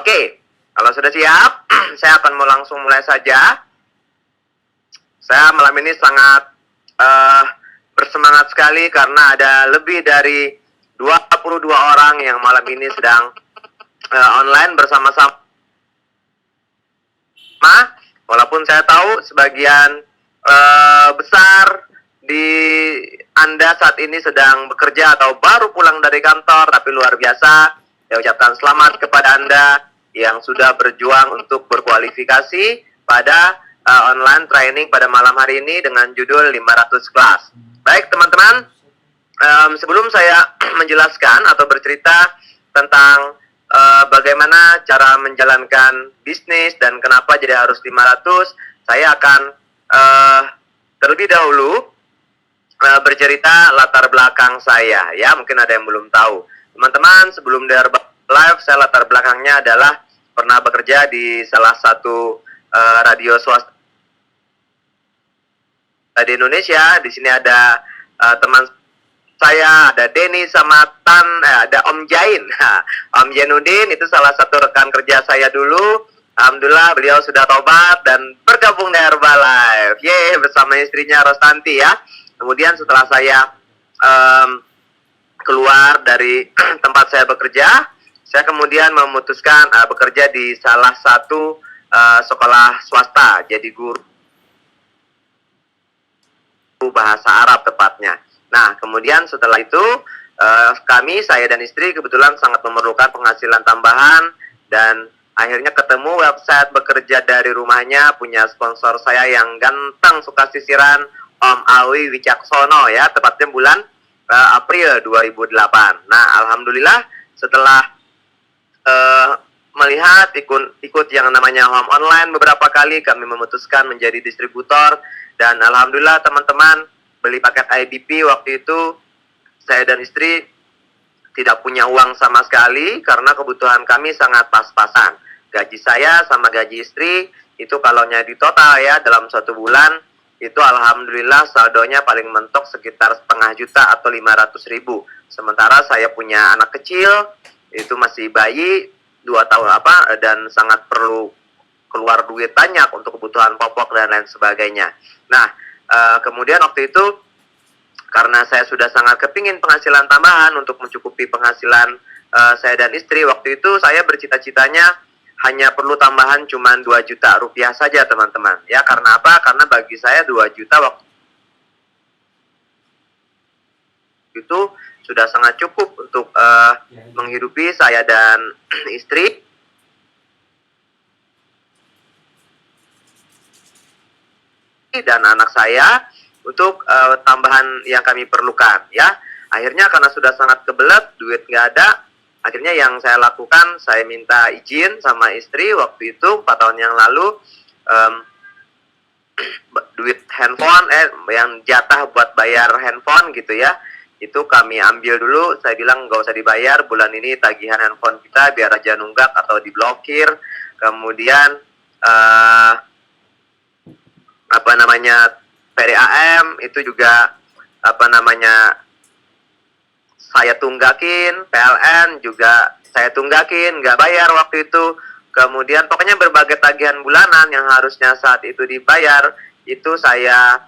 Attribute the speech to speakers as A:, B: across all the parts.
A: Oke, kalau sudah siap, saya akan mau langsung mulai saja. Saya malam ini sangat bersemangat sekali karena ada lebih dari 22 orang yang malam ini sedang online bersama-sama. Walaupun saya tahu sebagian besar di Anda saat ini sedang bekerja atau baru pulang dari kantor, tapi luar biasa. Saya ucapkan selamat kepada Anda yang sudah berjuang untuk berkualifikasi pada online training pada malam hari ini dengan judul 500 kelas. Baik teman-teman, sebelum saya menjelaskan atau bercerita tentang bagaimana cara menjalankan bisnis dan kenapa jadi harus 500, saya akan terlebih dahulu bercerita latar belakang saya. Ya, mungkin ada yang belum tahu. Teman-teman, sebelum dari live, saya latar belakangnya adalah pernah bekerja di salah satu radio swasta di Indonesia. Di sini ada teman saya, ada Denny sama Tan, ada Om Jain. Om Jainuddin itu salah satu rekan kerja saya dulu. Alhamdulillah beliau sudah tobat dan bergabung di Herbalife. Yeay, bersama istrinya Rostanti ya. Kemudian setelah saya keluar dari tempat saya bekerja, saya kemudian memutuskan bekerja di salah satu sekolah swasta, jadi guru bahasa Arab tepatnya. Nah, kemudian setelah itu saya dan istri kebetulan sangat memerlukan penghasilan tambahan dan akhirnya ketemu website bekerja dari rumahnya, punya sponsor saya yang ganteng suka sisiran, Om Awi Wicaksono ya, tepatnya bulan April 2008. Nah, alhamdulillah setelah melihat ikut yang namanya home online beberapa kali, kami memutuskan menjadi distributor. Dan alhamdulillah teman-teman, beli paket IBP waktu itu saya dan istri tidak punya uang sama sekali karena kebutuhan kami sangat pas-pasan. Gaji saya sama gaji istri itu kalau di total ya dalam satu bulan itu alhamdulillah saldonya paling mentok sekitar 500.000 atau 500.000. Sementara saya punya anak kecil, itu masih bayi 2 tahun dan sangat perlu keluar duit banyak untuk kebutuhan pokok dan lain sebagainya. Nah, kemudian waktu itu karena saya sudah sangat kepingin penghasilan tambahan untuk mencukupi penghasilan saya dan istri, waktu itu saya bercita-citanya hanya perlu tambahan cuma 2 juta rupiah saja teman-teman. Ya, karena apa? Karena bagi saya 2 juta waktu itu sudah sangat cukup untuk menghidupi saya dan istri. Dan anak saya untuk tambahan yang kami perlukan ya. Akhirnya karena sudah sangat kebelet, duit nggak ada, akhirnya yang saya lakukan, saya minta izin sama istri waktu itu 4 tahun yang lalu, duit handphone yang jatah buat bayar handphone gitu ya, itu kami ambil dulu. Saya bilang nggak usah dibayar, bulan ini tagihan handphone kita biar aja nunggak atau diblokir. Kemudian PDAM itu juga saya tunggakin, PLN juga saya tunggakin, nggak bayar waktu itu. Kemudian pokoknya berbagai tagihan bulanan yang harusnya saat itu dibayar itu saya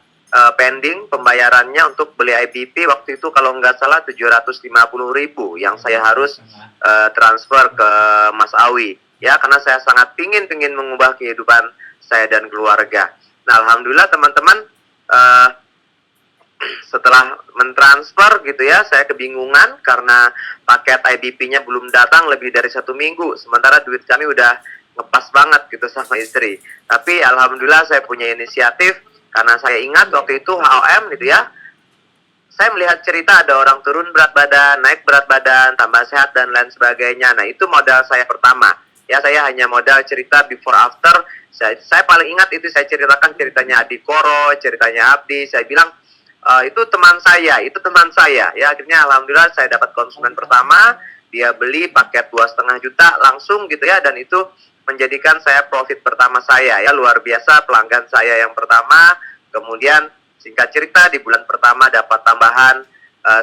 A: pending pembayarannya untuk beli IBP waktu itu kalau nggak salah 750.000 yang saya harus transfer ke Mas Awi ya, karena saya sangat pingin mengubah kehidupan saya dan keluarga. Nah, alhamdulillah teman-teman, setelah mentransfer gitu ya, saya kebingungan karena paket IBP-nya belum datang lebih dari 1 minggu, sementara duit kami udah ngepas banget gitu sama istri. Tapi alhamdulillah saya punya inisiatif karena saya ingat waktu itu HOM gitu ya, saya melihat cerita ada orang turun berat badan, naik berat badan, tambah sehat dan lain sebagainya. Nah, itu modal saya pertama. Ya, saya hanya modal cerita before after. Saya paling ingat itu saya ceritakan ceritanya Adi Koro, ceritanya Abdi. Saya bilang itu teman saya. Ya, akhirnya alhamdulillah saya dapat konsumen pertama. Dia beli paket 2,5 juta langsung gitu ya, dan itu menjadikan saya profit pertama saya ya, luar biasa pelanggan saya yang pertama. Kemudian singkat cerita di bulan pertama dapat tambahan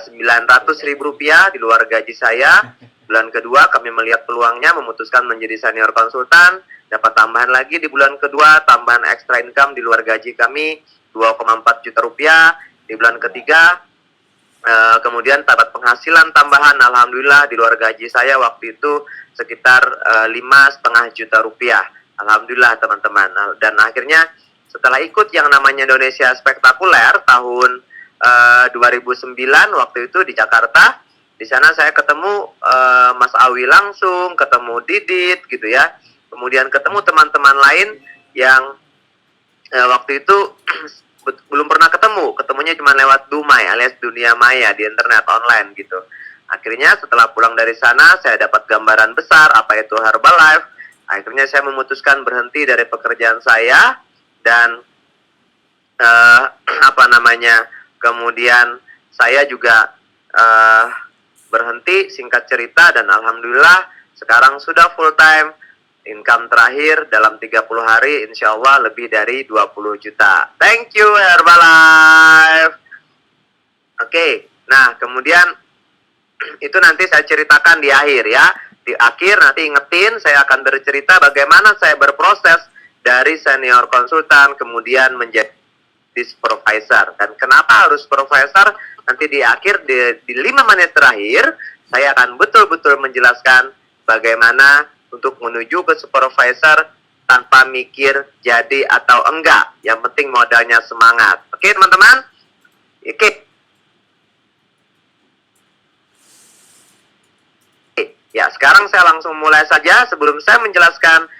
A: 900.000 rupiah di luar gaji saya. Bulan kedua kami melihat peluangnya, memutuskan menjadi senior konsultan, dapat tambahan lagi di bulan kedua, tambahan extra income di luar gaji kami 2,4 juta rupiah. Di bulan ketiga kemudian dapat penghasilan tambahan, alhamdulillah di luar gaji saya waktu itu sekitar 5,5 juta rupiah. Alhamdulillah teman-teman. Dan akhirnya setelah ikut yang namanya Indonesia Spektakuler tahun 2009 waktu itu di Jakarta, di sana saya ketemu Mas Awi langsung, ketemu Didit gitu ya. Kemudian ketemu teman-teman lain yang waktu itu belum pernah ketemu, ketemunya cuma lewat Dumai alias dunia maya di internet online gitu. Akhirnya setelah pulang dari sana saya dapat gambaran besar apa itu Herbalife. Akhirnya saya memutuskan berhenti dari pekerjaan saya dan kemudian saya juga berhenti, singkat cerita, dan alhamdulillah sekarang sudah full time. Income terakhir dalam 30 hari insya Allah lebih dari 20 juta. Thank you Herbalife. Oke, nah kemudian itu nanti saya ceritakan di akhir ya. Di akhir nanti ingetin, saya akan bercerita bagaimana saya berproses dari senior konsultan kemudian menjadi supervisor. Dan kenapa harus supervisor? Nanti di akhir, di 5 menit terakhir, saya akan betul-betul menjelaskan bagaimana untuk menuju ke supervisor tanpa mikir jadi atau enggak. Yang penting modalnya semangat. Oke teman-teman? Oke. Ya, sekarang saya langsung mulai saja sebelum saya menjelaskan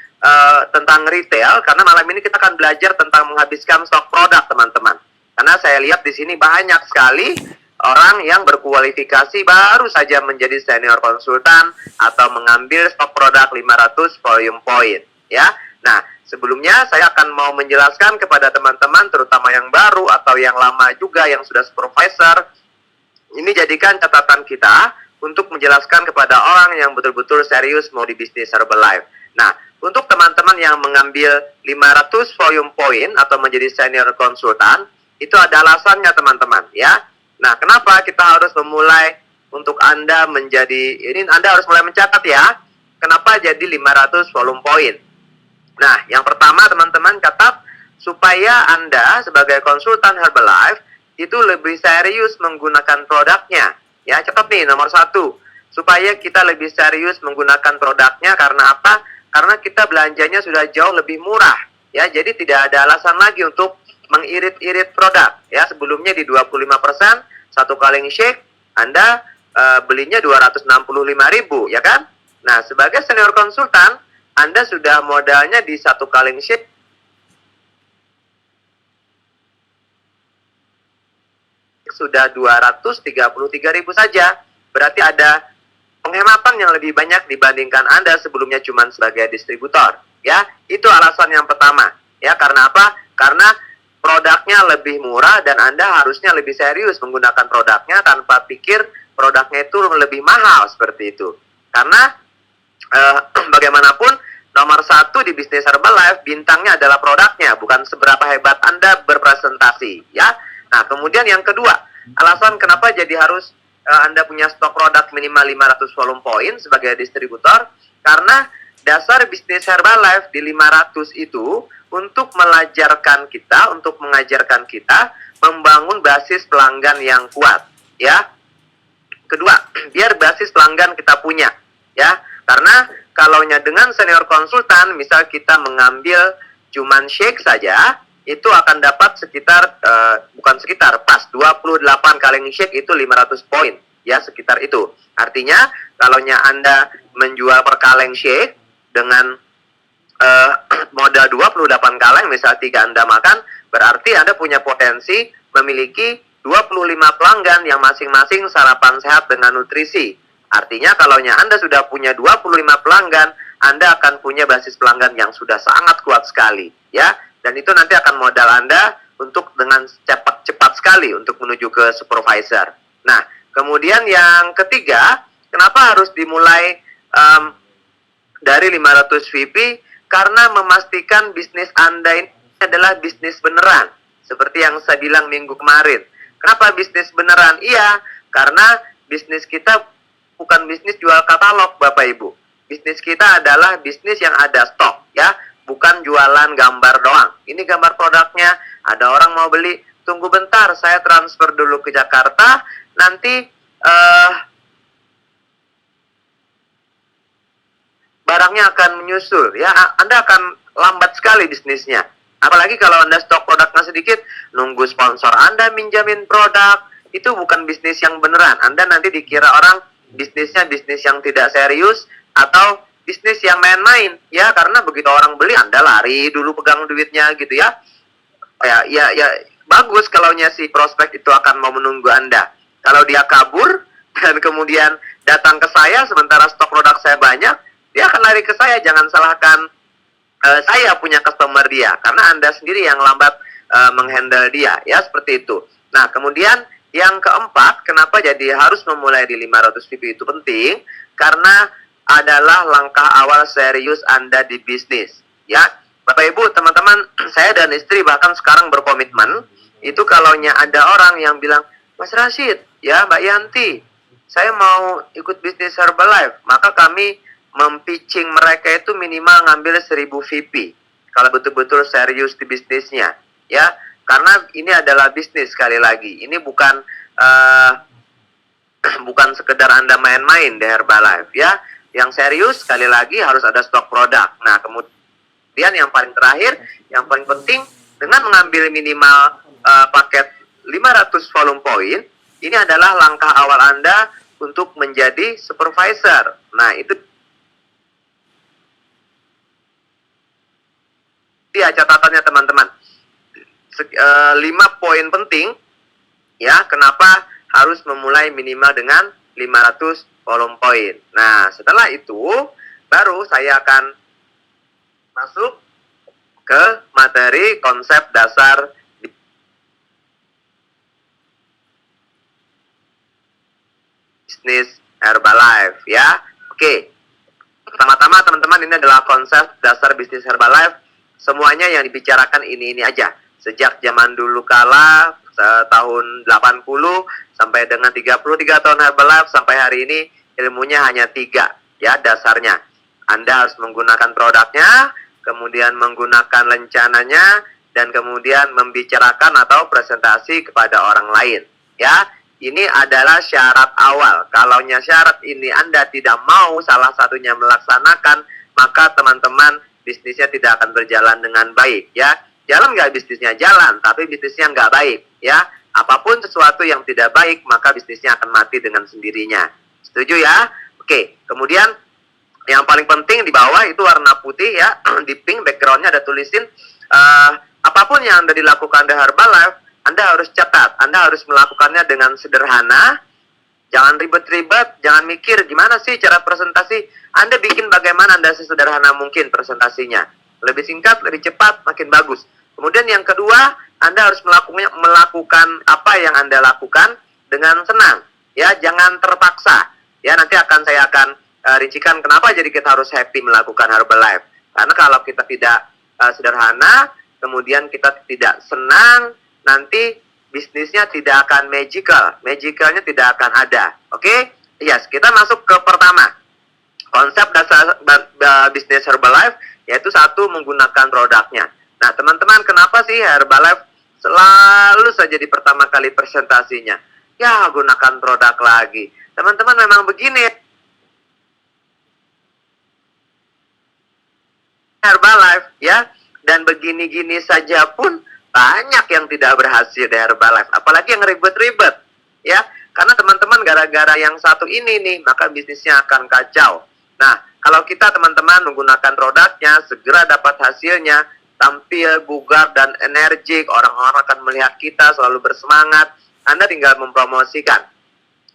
A: tentang retail, karena malam ini kita akan belajar tentang menghabiskan stok produk, teman-teman. Karena saya lihat di sini banyak sekali orang yang berkualifikasi baru saja menjadi senior konsultan atau mengambil stok produk 500 volume point, ya. Nah, sebelumnya saya akan mau menjelaskan kepada teman-teman, terutama yang baru atau yang lama juga yang sudah supervisor. Ini jadikan catatan kita untuk menjelaskan kepada orang yang betul-betul serius mau di bisnis Herbalife. Nah, untuk teman-teman yang mengambil 500 volume point atau menjadi senior konsultan, itu ada alasannya teman-teman, ya. Nah, kenapa kita harus memulai untuk Anda menjadi, ini Anda harus mulai mencatat ya, kenapa jadi 500 volume point. Nah, yang pertama teman-teman catat, supaya Anda sebagai konsultan Herbalife, itu lebih serius menggunakan produknya. Ya, catat nih, nomor 1, supaya kita lebih serius menggunakan produknya, karena apa? Karena kita belanjanya sudah jauh lebih murah. Ya, jadi tidak ada alasan lagi untuk mengirit-irit produk. Ya, sebelumnya di 25%, satu kaleng shake, Anda belinya 265.000, ya kan? Nah, sebagai senior konsultan, Anda sudah modalnya di satu kaleng shake sudah 233.000 saja. Berarti ada penghematan yang lebih banyak dibandingkan Anda sebelumnya cuma sebagai distributor. Ya, itu alasan yang pertama. Ya, karena apa? Karena produknya lebih murah dan Anda harusnya lebih serius menggunakan produknya tanpa pikir produknya itu lebih mahal seperti itu. Karena bagaimanapun nomor 1 di bisnis Herbalife bintangnya adalah produknya, bukan seberapa hebat Anda berpresentasi, ya. Nah, kemudian yang kedua, alasan kenapa jadi harus Anda punya stok produk minimal 500 volume point sebagai distributor, karena dasar bisnis Herbalife di 500 itu untuk mengajarkan kita membangun basis pelanggan yang kuat, ya. Kedua, biar basis pelanggan kita punya, ya. Karena kalaunya dengan senior konsultan, misal kita mengambil cuman shake saja, itu akan dapat sekitar, pas 28 kaleng shake itu 500 poin, ya, sekitar itu. Artinya, kalaunya Anda menjual per kaleng shake dengan modal 28 kaleng, misal 3 Anda makan, berarti Anda punya potensi memiliki 25 pelanggan yang masing-masing sarapan sehat dengan nutrisi. Artinya, kalaunya Anda sudah punya 25 pelanggan, Anda akan punya basis pelanggan yang sudah sangat kuat sekali, ya. Dan itu nanti akan modal Anda untuk dengan cepat sekali untuk menuju ke supervisor. Nah, kemudian yang ketiga, kenapa harus dimulai dari 500 VP? Karena memastikan bisnis Anda ini adalah bisnis beneran. Seperti yang saya bilang minggu kemarin. Kenapa bisnis beneran? Iya, karena bisnis kita bukan bisnis jual katalog, Bapak Ibu. Bisnis kita adalah bisnis yang ada stok, ya, bukan jualan gambar doang. Ini gambar produknya, ada orang mau beli, tunggu bentar, saya transfer dulu ke Jakarta, nanti barangnya akan menyusul, ya. Anda akan lambat sekali bisnisnya. Apalagi kalau Anda stok produknya sedikit, nunggu sponsor Anda minjamin produk, itu bukan bisnis yang beneran. Anda nanti dikira orang bisnisnya bisnis yang tidak serius atau bisnis yang main-main, ya, karena begitu orang beli Anda lari dulu pegang duitnya gitu, ya. Ya, bagus kalau si prospek itu akan mau menunggu Anda. Kalau dia kabur dan kemudian datang ke saya sementara stok produk saya banyak, dia akan lari ke saya. Jangan salahkan saya punya customer dia, karena Anda sendiri yang lambat menghandle dia, ya, seperti itu. Nah, kemudian yang keempat, kenapa jadi harus memulai di 500 VP itu penting? Karena adalah langkah awal serius Anda di bisnis, ya. Bapak Ibu, teman-teman, saya dan istri bahkan sekarang berkomitmen, itu kalau ada orang yang bilang, Mas Rashid, ya Mbak Yanti, saya mau ikut bisnis Herbalife, maka kami mempitching mereka itu minimal ngambil 1000 VP kalau betul-betul serius di bisnisnya, ya, karena ini adalah bisnis. Sekali lagi, ini bukan bukan sekedar Anda main-main di Herbalife, ya. Yang serius sekali lagi harus ada stok produk. Nah, kemudian yang paling terakhir, yang paling penting, dengan mengambil minimal paket 500 volume point, ini adalah langkah awal Anda untuk menjadi supervisor. Nah, itu ya catatannya teman-teman. 5 poin penting, ya, kenapa harus memulai minimal dengan 500 volume point. Nah, setelah itu baru saya akan masuk ke materi konsep dasar bisnis Herbalife, ya. Oke. Pertama-tama teman-teman, ini adalah konsep dasar bisnis Herbalife. Semuanya yang dibicarakan ini aja. Sejak zaman dulu kala, tahun 80 sampai dengan 33 tahun Herbalife sampai hari ini, ilmunya hanya 3, ya, dasarnya. Anda harus menggunakan produknya, kemudian menggunakan lencananya, dan kemudian membicarakan atau presentasi kepada orang lain, ya. Ini adalah syarat awal. Kalau syarat ini Anda tidak mau salah satunya melaksanakan, maka teman-teman bisnisnya tidak akan berjalan dengan baik, ya. Jalan nggak bisnisnya? Jalan, tapi bisnisnya nggak baik, ya. Apapun sesuatu yang tidak baik, maka bisnisnya akan mati dengan sendirinya. Setuju, ya? Oke, kemudian yang paling penting di bawah itu warna putih, ya. Di pink backgroundnya ada tulisin, apapun yang Anda dilakukan di Herbalife, Anda harus catat. Anda harus melakukannya dengan sederhana. Jangan ribet-ribet, jangan mikir gimana sih cara presentasi. Anda bikin bagaimana Anda sesederhana mungkin presentasinya. Lebih singkat, lebih cepat, makin bagus. Kemudian yang kedua, Anda harus melakukan apa yang Anda lakukan dengan senang. Ya, jangan terpaksa. Ya, nanti saya akan rincikan kenapa jadi kita harus happy melakukan Herbalife. Karena kalau kita tidak sederhana, kemudian kita tidak senang, nanti bisnisnya tidak akan magical. Magicalnya tidak akan ada. Oke? Yes, kita masuk ke pertama. Konsep dasar bisnis Herbalife, yaitu satu, menggunakan produknya. Nah, teman-teman, kenapa sih Herbalife selalu saja di pertama kali presentasinya? Ya, gunakan produk lagi. Teman-teman, memang begini. Herbalife, ya. Dan begini-gini saja pun banyak yang tidak berhasil di Herbalife, apalagi yang ribet-ribet, ya. Karena teman-teman gara-gara yang satu ini nih, maka bisnisnya akan kacau. Nah, kalau kita teman-teman menggunakan produknya, segera dapat hasilnya, tampil bugar dan energik, orang-orang akan melihat kita selalu bersemangat. Anda tinggal mempromosikan,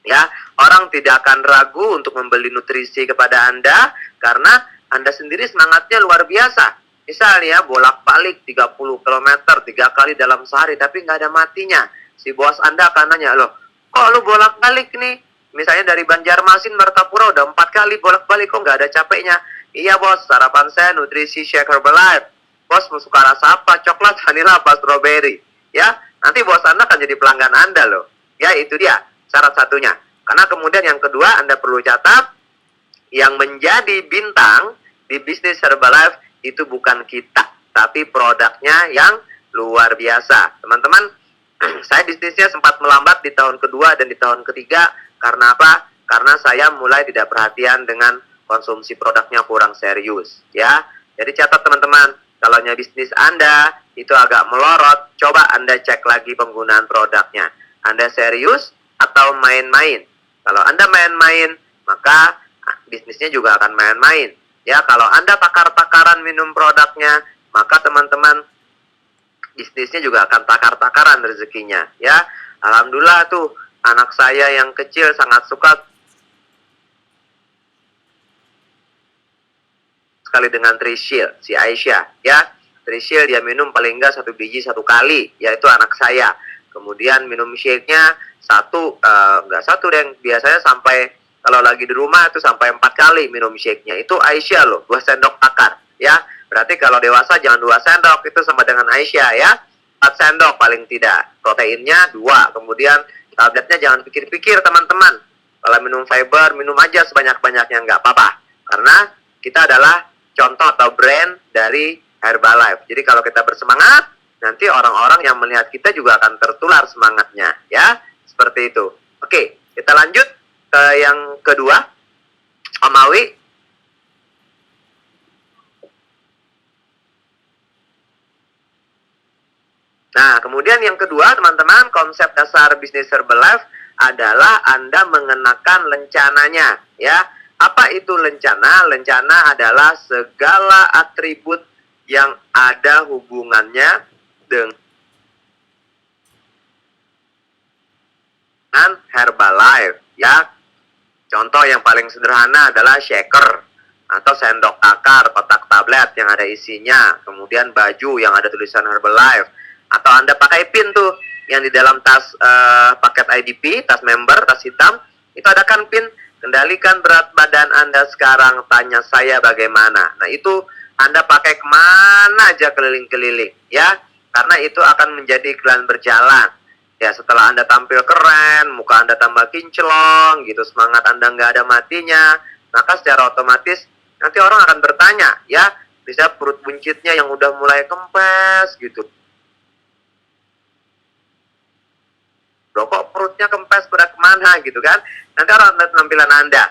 A: ya. Orang tidak akan ragu untuk membeli nutrisi kepada Anda karena Anda sendiri semangatnya luar biasa. Misalnya bolak-balik 30 km 3 kali dalam sehari, tapi nggak ada matinya. Si bos Anda akan nanya, loh, kok lu bolak-balik nih? Misalnya dari Banjarmasin, Martapura udah 4 kali bolak-balik, kok nggak ada capeknya? Iya bos, sarapan saya nutrisi shake Herbalife. Bos mau suka rasa apa? Coklat, vanilla, apa strawberry? Ya, nanti bos Anda akan jadi pelanggan Anda loh. Ya, itu dia syarat satunya. Karena kemudian yang kedua, Anda perlu catat, yang menjadi bintang di bisnis Herbalife itu bukan kita, tapi produknya yang luar biasa. Teman-teman, saya bisnisnya sempat melambat di tahun kedua dan di tahun ketiga. Karena apa? Karena saya mulai tidak perhatian dengan konsumsi produknya kurang serius. Ya, jadi catat teman-teman, kalau bisnis Anda itu agak melorot, coba Anda cek lagi penggunaan produknya. Anda serius atau main-main? Kalau Anda main-main, maka bisnisnya juga akan main-main. Ya, kalau Anda takar-takaran minum produknya, maka teman-teman bisnisnya juga akan takar-takaran rezekinya. Ya, alhamdulillah tuh anak saya yang kecil sangat suka sekali dengan Trishil, si Aisyah. Ya, Trishil dia minum paling enggak 1 biji 1 kali, yaitu anak saya. Kemudian minum shake-nya enggak satu deh, biasanya sampai kalau lagi di rumah itu sampai 4 kali minum shake-nya. Itu Aisyah loh, 2 sendok takar. Ya, berarti kalau dewasa jangan 2 sendok, itu sama dengan Aisyah ya. 4 sendok paling tidak. Proteinnya 2. Kemudian tabletnya jangan pikir-pikir teman-teman. Kalau minum fiber, minum aja sebanyak-banyaknya, nggak apa-apa. Karena kita adalah contoh atau brand dari Herbalife. Jadi kalau kita bersemangat, nanti orang-orang yang melihat kita juga akan tertular semangatnya. Ya, seperti itu. Oke, kita lanjut ke yang kedua. Om Awi. Nah, kemudian yang kedua, teman-teman, konsep dasar bisnis Herbalife adalah Anda mengenakan lencananya, ya. Apa itu lencana? Lencana adalah segala atribut yang ada hubungannya dengan Herbalife, ya. Contoh yang paling sederhana adalah shaker atau sendok takar, kotak tablet yang ada isinya, kemudian baju yang ada tulisan Herbalife, atau Anda pakai pin tuh yang di dalam tas paket IDP, tas member, tas hitam, itu ada kan pin, kendalikan berat badan Anda sekarang, tanya saya bagaimana. Nah, itu Anda pakai kemana aja keliling-keliling, ya, karena itu akan menjadi iklan berjalan. Ya, setelah Anda tampil keren, muka Anda tambah kinclong, gitu, semangat Anda nggak ada matinya, maka secara otomatis nanti orang akan bertanya, ya, bisa perut buncitnya yang udah mulai kempes, gitu. Loh, kok perutnya kempes, pada kemana, gitu kan? Nanti orang lihat penampilan Anda.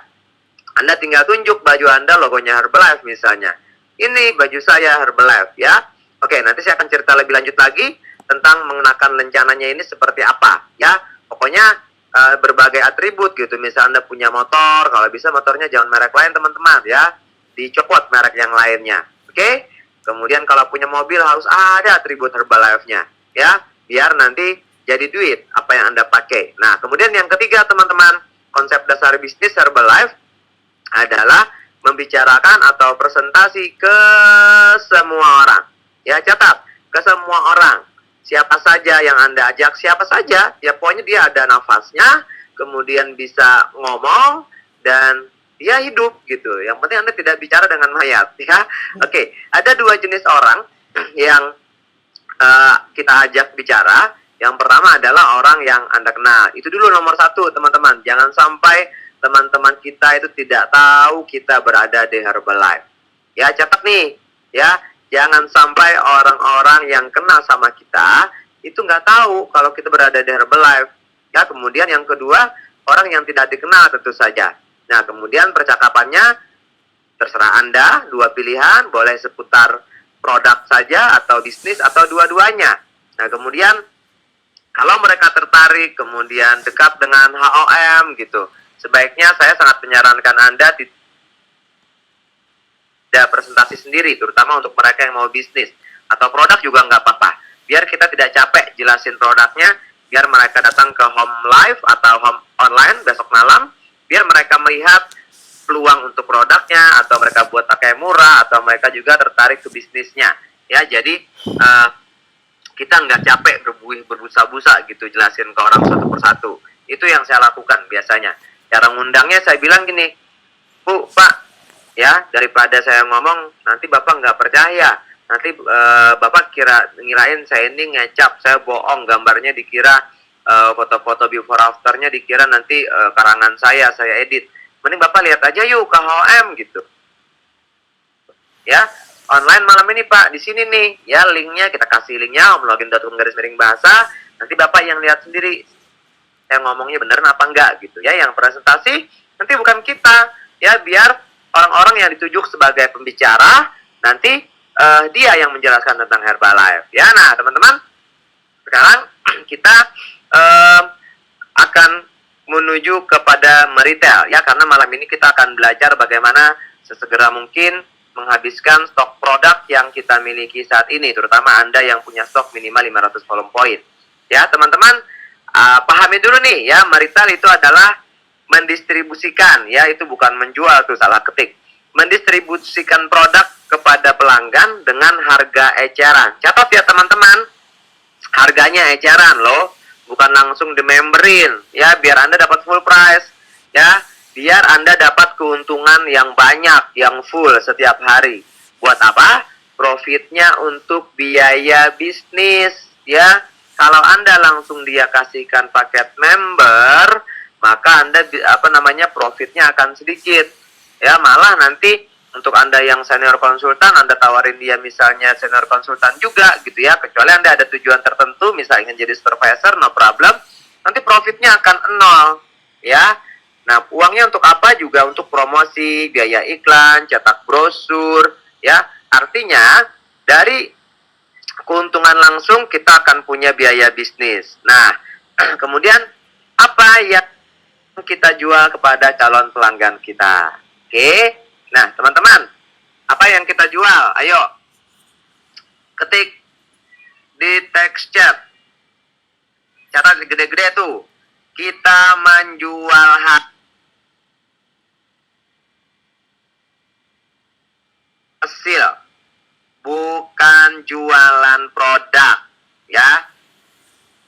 A: Anda tinggal tunjuk baju Anda, logonya Herbalife misalnya. Ini baju saya Herbalife, ya. Oke, nanti saya akan cerita lebih lanjut lagi tentang mengenakan lencananya ini seperti apa, ya. Pokoknya berbagai atribut gitu. Misal Anda punya motor, kalau bisa motornya jangan merek lain teman-teman, ya. Dicopot merek yang lainnya, oke? Kemudian kalau punya mobil harus ada atribut Herbalife-nya, ya. Biar nanti jadi duit apa yang Anda pakai. Nah, kemudian yang ketiga teman-teman, konsep dasar bisnis Herbalife adalah membicarakan atau presentasi ke semua orang. Ya, catat, ke semua orang. Siapa saja yang Anda ajak, siapa saja, ya pokoknya dia ada nafasnya, kemudian bisa ngomong, dan dia hidup gitu. Yang penting Anda tidak bicara dengan mayat, ya. Oke, ada 2 jenis orang yang kita ajak bicara. Yang pertama adalah orang yang Anda kenal. Itu dulu nomor 1, teman-teman. Jangan sampai teman-teman kita itu tidak tahu kita berada di Herbalife. Ya, catat nih, ya. Jangan sampai orang-orang yang kenal sama kita itu nggak tahu kalau kita berada di Herbalife. Ya, kemudian yang kedua, orang yang tidak dikenal tentu saja. Nah, kemudian percakapannya terserah Anda, 2 pilihan, boleh seputar produk saja atau bisnis atau dua-duanya. Nah, kemudian kalau mereka tertarik, kemudian dekat dengan HOM gitu, sebaiknya saya sangat menyarankan Anda tidak presentasi sendiri, terutama untuk mereka yang mau bisnis. Atau produk juga nggak apa-apa. Biar kita tidak capek jelasin produknya, biar mereka datang ke home live atau home online besok malam, biar mereka melihat peluang untuk produknya, atau mereka buat pakai murah, atau mereka juga tertarik ke bisnisnya. Ya, jadi kita nggak capek berbusa-busa gitu jelasin ke orang satu persatu. Itu yang saya lakukan biasanya. Cara ngundangnya saya bilang gini, Bu, Pak, ya, daripada saya ngomong nanti Bapak nggak percaya, nanti Bapak ngirain saya ini ngecap, saya bohong, gambarnya dikira foto-foto before afternya dikira nanti karangan saya edit. Mending Bapak lihat aja yuk KHOM gitu. Ya, online malam ini Pak, di sini nih, ya linknya kita kasih linknya homlogin.com/bahasa. Nanti Bapak yang lihat sendiri, yang ngomongnya beneran apa enggak gitu ya. Yang presentasi nanti bukan kita, ya biar orang-orang yang dituju sebagai pembicara nanti dia yang menjelaskan tentang Herbalife. Ya, nah teman-teman, sekarang kita akan menuju kepada meritel ya, karena malam ini kita akan belajar bagaimana sesegera mungkin menghabiskan stok produk yang kita miliki saat ini, terutama Anda yang punya stok minimal 500 volume point. Ya, teman-teman, pahami dulu nih ya, meritel itu adalah mendistribusikan, ya itu bukan menjual tuh, salah ketik. Mendistribusikan produk kepada pelanggan dengan harga eceran. Catat ya teman-teman, harganya eceran loh, bukan langsung dimemberin ya, biar Anda dapat full price ya, biar Anda dapat keuntungan yang banyak, yang full setiap hari. Buat apa? Profitnya untuk biaya bisnis ya. Kalau Anda langsung dia kasihkan paket member, maka Anda profitnya akan sedikit ya, malah nanti untuk Anda yang senior konsultan, Anda tawarin dia misalnya senior konsultan juga gitu ya, kecuali Anda ada tujuan tertentu, misalnya jadi supervisor, no problem, nanti profitnya akan nol ya. Nah, uangnya untuk apa? Juga untuk promosi, biaya iklan, cetak brosur ya. Artinya dari keuntungan langsung kita akan punya biaya bisnis. Nah, kemudian apa yang kita jual kepada calon pelanggan kita? Oke. Nah, teman-teman, apa yang kita jual? Ayo, ketik di teks chat. Catat gede-gede tuh. Kita menjual hasil, bukan jualan produk, ya.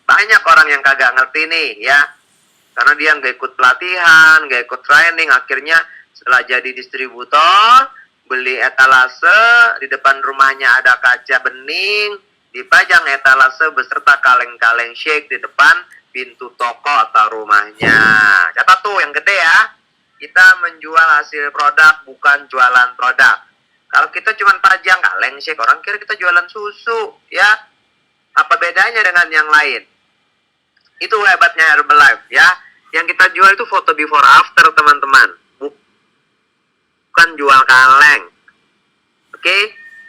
A: Banyak orang yang kagak ngerti nih, ya. Karena dia nggak ikut pelatihan, nggak ikut training, akhirnya setelah jadi distributor, beli etalase, di depan rumahnya ada kaca bening, dipajang etalase beserta kaleng-kaleng shake di depan pintu toko atau rumahnya. Catat tuh yang gede ya. Kita menjual hasil produk, bukan jualan produk. Kalau kita cuma pajang kaleng shake, orang kira kita jualan susu, ya. Apa bedanya dengan yang lain? Itu hebatnya Herbalife, ya. Yang kita jual itu foto before after, teman-teman. Bukan jual kaleng. Oke?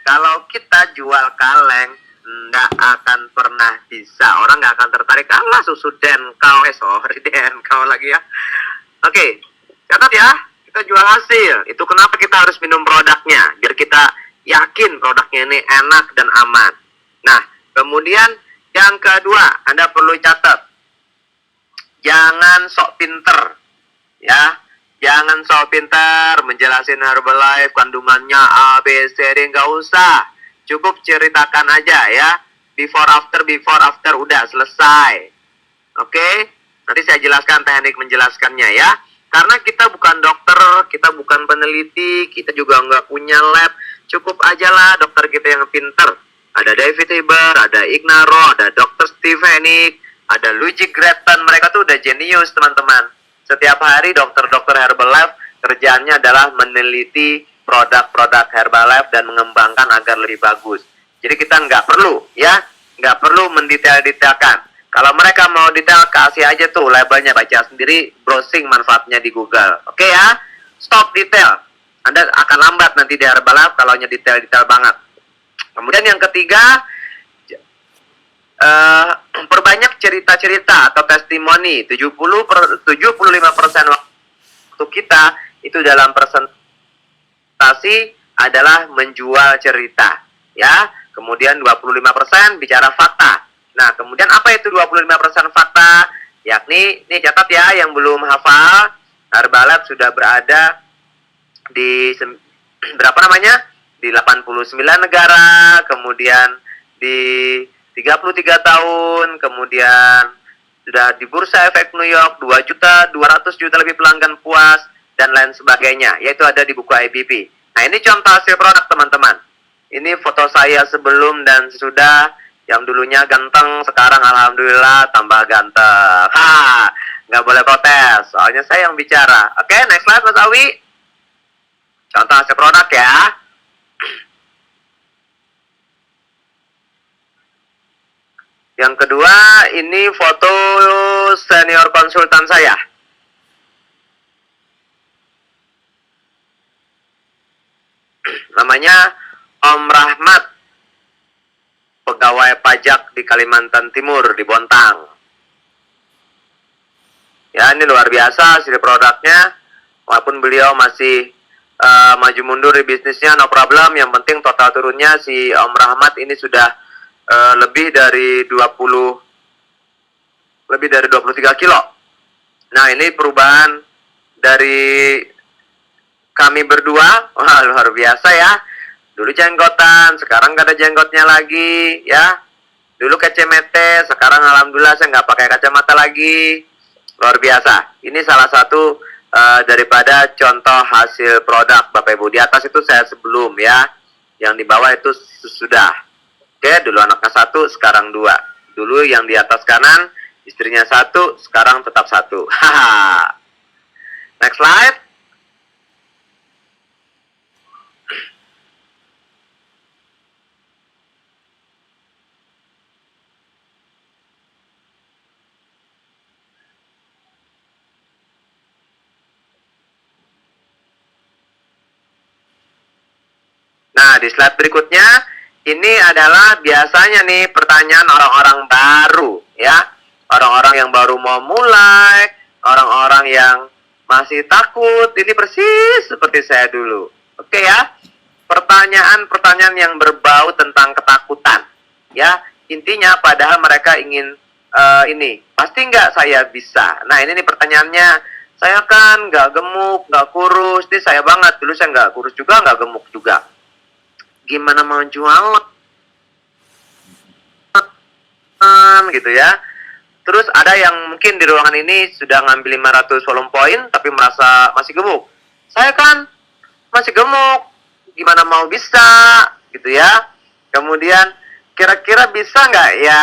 A: Kalau kita jual kaleng, nggak akan pernah bisa. Orang nggak akan tertarik. Kalah susu Denkau. Sorry, Denkau lagi ya. Oke. Catat ya. Kita jual hasil. Itu kenapa kita harus minum produknya. Biar kita yakin produknya ini enak dan aman. Nah, kemudian yang kedua, Anda perlu catat. Jangan sok pinter. Ya. Jangan sok pinter menjelasin Herbalife, kandungannya A, B, C, D. Nggak usah. Cukup ceritakan aja ya. Before, after, udah selesai. Oke? Nanti saya jelaskan teknik menjelaskannya ya. Karena kita bukan dokter, kita bukan peneliti, kita juga nggak punya lab. Cukup aja lah dokter kita yang pinter. Ada David Heber, ada Ignaro, ada Dr. Steve Hennig, ada Luigi Gretton. Mereka tuh udah jenius, teman-teman. Setiap hari dokter-dokter Herbalife kerjaannya adalah meneliti produk-produk Herbalife dan mengembangkan agar lebih bagus. Jadi kita nggak perlu, ya, nggak perlu mendetail-detailkan. Kalau mereka mau detail, kasih aja tuh labelnya, baca sendiri, browsing manfaatnya di Google. Oke ya, stop detail. Anda akan lambat nanti di Herbalife kalau hanya detail-detail banget. Kemudian yang ketiga, perbanyak cerita-cerita atau testimoni. 75% waktu kita itu dalam presentasi adalah menjual cerita. Ya, kemudian 25% bicara fakta. Nah, kemudian apa itu 25% fakta? Yakni, nih catat ya yang belum hafal, Herbalife sudah berada di berapa namanya? Di 89 negara, kemudian di 33 tahun, kemudian sudah di Bursa Efek New York, 2.200.000 lebih pelanggan puas, dan lain sebagainya, yaitu ada di buku IBP. Nah, ini contoh hasil produk, teman-teman. Ini foto saya sebelum dan sesudah, Yang dulunya ganteng, sekarang alhamdulillah tambah ganteng. Ha, nggak boleh protes, soalnya saya yang bicara. Oke, next slide Mas Awi. Contoh hasil produk ya. Yang kedua, ini foto senior konsultan saya. Namanya Om Rahmat, pegawai pajak di Kalimantan Timur, di Bontang. Ya, ini luar biasa hasil produknya. Walaupun beliau masih maju mundur di bisnisnya, no problem. Yang penting total turunnya si Om Rahmat ini sudah lebih dari 23 kilo. Nah, ini perubahan dari kami berdua. Wah, luar biasa ya. Dulu jenggotan, sekarang gak ada jenggotnya lagi ya. Dulu kacamata, sekarang alhamdulillah saya nggak pakai kacamata lagi. Luar biasa. Ini salah satu daripada contoh hasil produk Bapak Ibu. Di atas itu saya sebelum ya. Yang di bawah itu sudah. Oke, dulu anaknya 1, sekarang 2. Dulu yang di atas kanan, istrinya 1, sekarang tetap 1. Haha. Next slide. Nah, di slide berikutnya, ini adalah biasanya nih pertanyaan orang-orang baru, ya. Orang-orang yang baru mau mulai, orang-orang yang masih takut, ini persis seperti saya dulu. Oke ya, pertanyaan-pertanyaan yang berbau tentang ketakutan, ya. Intinya padahal mereka ingin ini, pasti nggak saya bisa? Nah, ini nih pertanyaannya, saya kan nggak gemuk, nggak kurus, ini saya banget, dulu saya nggak kurus juga, nggak gemuk juga. Gimana mau jualan gitu ya. Terus ada yang mungkin di ruangan ini sudah ngambil 500 volume point tapi merasa masih gemuk. Saya kan masih gemuk, gimana mau bisa gitu ya. Kemudian kira-kira bisa nggak ya.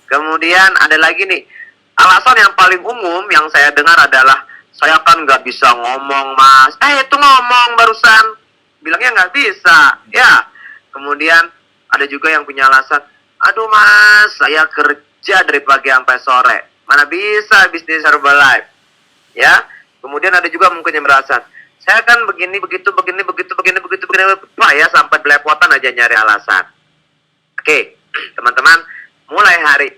A: Kemudian ada lagi nih, alasan yang paling umum yang saya dengar adalah, saya kan nggak bisa ngomong mas. Itu ngomong barusan bilangnya nggak bisa ya. Kemudian ada juga yang punya alasan, aduh mas, saya kerja dari pagi sampai sore, mana bisa bisnis Herbalife ya. Kemudian ada juga mungkin yang merasa, saya kan begini begitu Pak ya, sampai belepotan aja nyari alasan. Oke teman-teman, mulai hari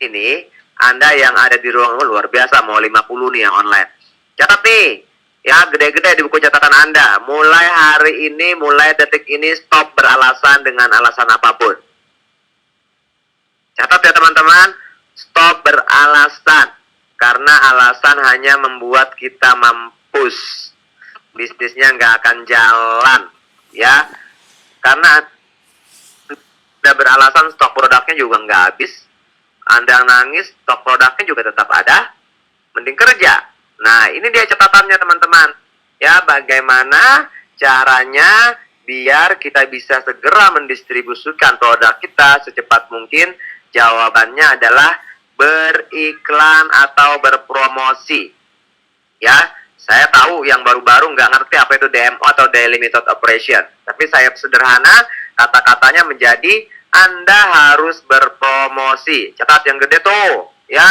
A: ini Anda yang ada di ruang luar biasa, mau 50 nih yang online, catat nih ya, gede-gede di buku catatan Anda. Mulai hari ini, mulai detik ini, stop beralasan dengan alasan apapun. Catat ya teman-teman, stop beralasan. Karena alasan hanya membuat kita mampus. Bisnisnya nggak akan jalan. Ya, karena Anda beralasan, stok produknya juga nggak habis. Anda nangis, stok produknya juga tetap ada. Mending kerja. Nah, ini dia catatannya teman-teman. Ya, bagaimana caranya biar kita bisa segera mendistribusikan produk kita secepat mungkin? Jawabannya adalah beriklan atau berpromosi. Ya, saya tahu yang baru-baru nggak ngerti apa itu DMO atau Daily Method Operation. Tapi saya sederhana, kata-katanya menjadi Anda harus berpromosi. Catat yang gede tuh, ya,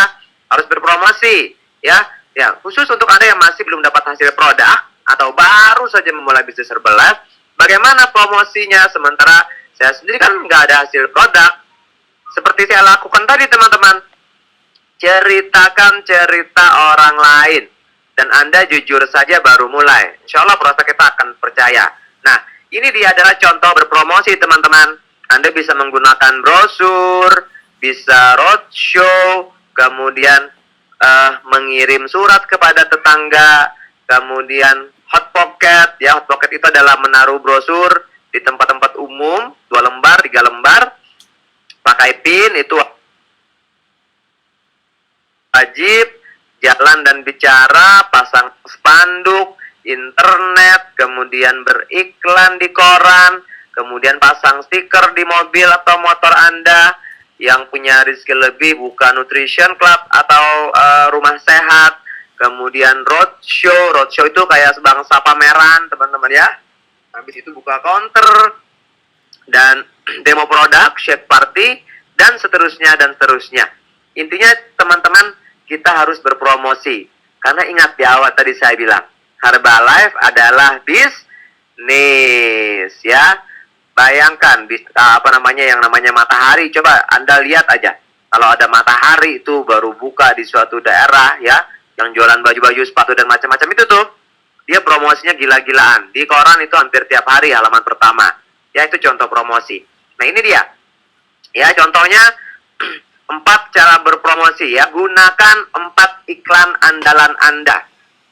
A: harus berpromosi, ya. Ya, khusus untuk Anda yang masih belum dapat hasil produk atau baru saja memulai bisnis Herbalife, bagaimana promosinya sementara saya sendiri kan nggak ada hasil produk? Seperti saya lakukan tadi teman-teman, ceritakan cerita orang lain, dan Anda jujur saja baru mulai. Insya Allah proses kita akan percaya. Nah, ini dia adalah contoh berpromosi teman-teman. Anda bisa menggunakan brosur, bisa roadshow, kemudian mengirim surat kepada tetangga, kemudian hot pocket. Ya, hot pocket itu adalah menaruh brosur di tempat-tempat umum, 2 lembar, 3 lembar, pakai pin, itu wajib. Jalan dan bicara, pasang spanduk, internet, kemudian beriklan di koran, kemudian pasang stiker di mobil atau motor Anda. Yang punya rezeki lebih buka nutrition club atau rumah sehat, kemudian roadshow itu kayak sebangsa pameran teman-teman ya. Habis itu buka counter dan demo produk, shade party, dan seterusnya dan seterusnya. Intinya teman-teman, kita harus berpromosi. Karena ingat di awal tadi saya bilang, Herbalife adalah bisnis ya. Bayangkan yang namanya matahari, coba Anda lihat aja. Kalau ada matahari itu baru buka di suatu daerah ya, yang jualan baju-baju, sepatu dan macam-macam itu tuh, dia promosinya gila-gilaan. Di koran itu hampir tiap hari halaman pertama. Ya, itu contoh promosi. Nah, ini dia. Ya, contohnya 4 cara berpromosi ya. Gunakan 4 iklan andalan Anda.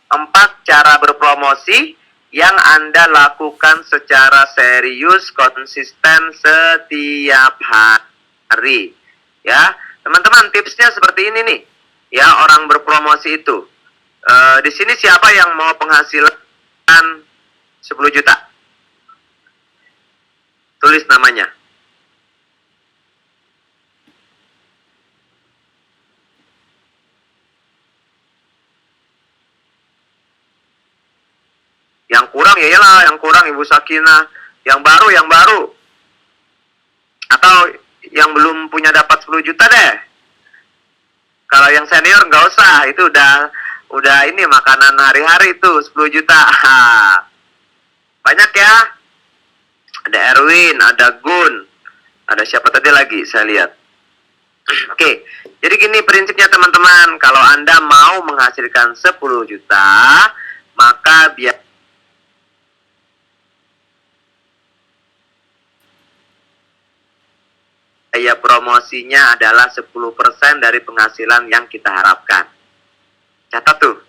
A: 4 cara berpromosi yang Anda lakukan secara serius, konsisten setiap hari. Ya, teman-teman, tipsnya seperti ini nih. Ya, orang berpromosi itu. Di sini siapa yang mau penghasilan 10 juta? Tulis namanya. Yang kurang ya iyalah, yang kurang Ibu Sakinah. Yang baru. Atau yang belum punya dapat 10 juta deh. Kalau yang senior nggak usah, itu udah ini makanan hari-hari itu 10 juta. Banyak ya. Ada Erwin, ada Gun, ada siapa tadi lagi saya lihat. Oke, jadi gini prinsipnya teman-teman. Kalau Anda mau menghasilkan 10 juta, maka biaya promosinya adalah 10% dari penghasilan yang kita harapkan. Catat tuh.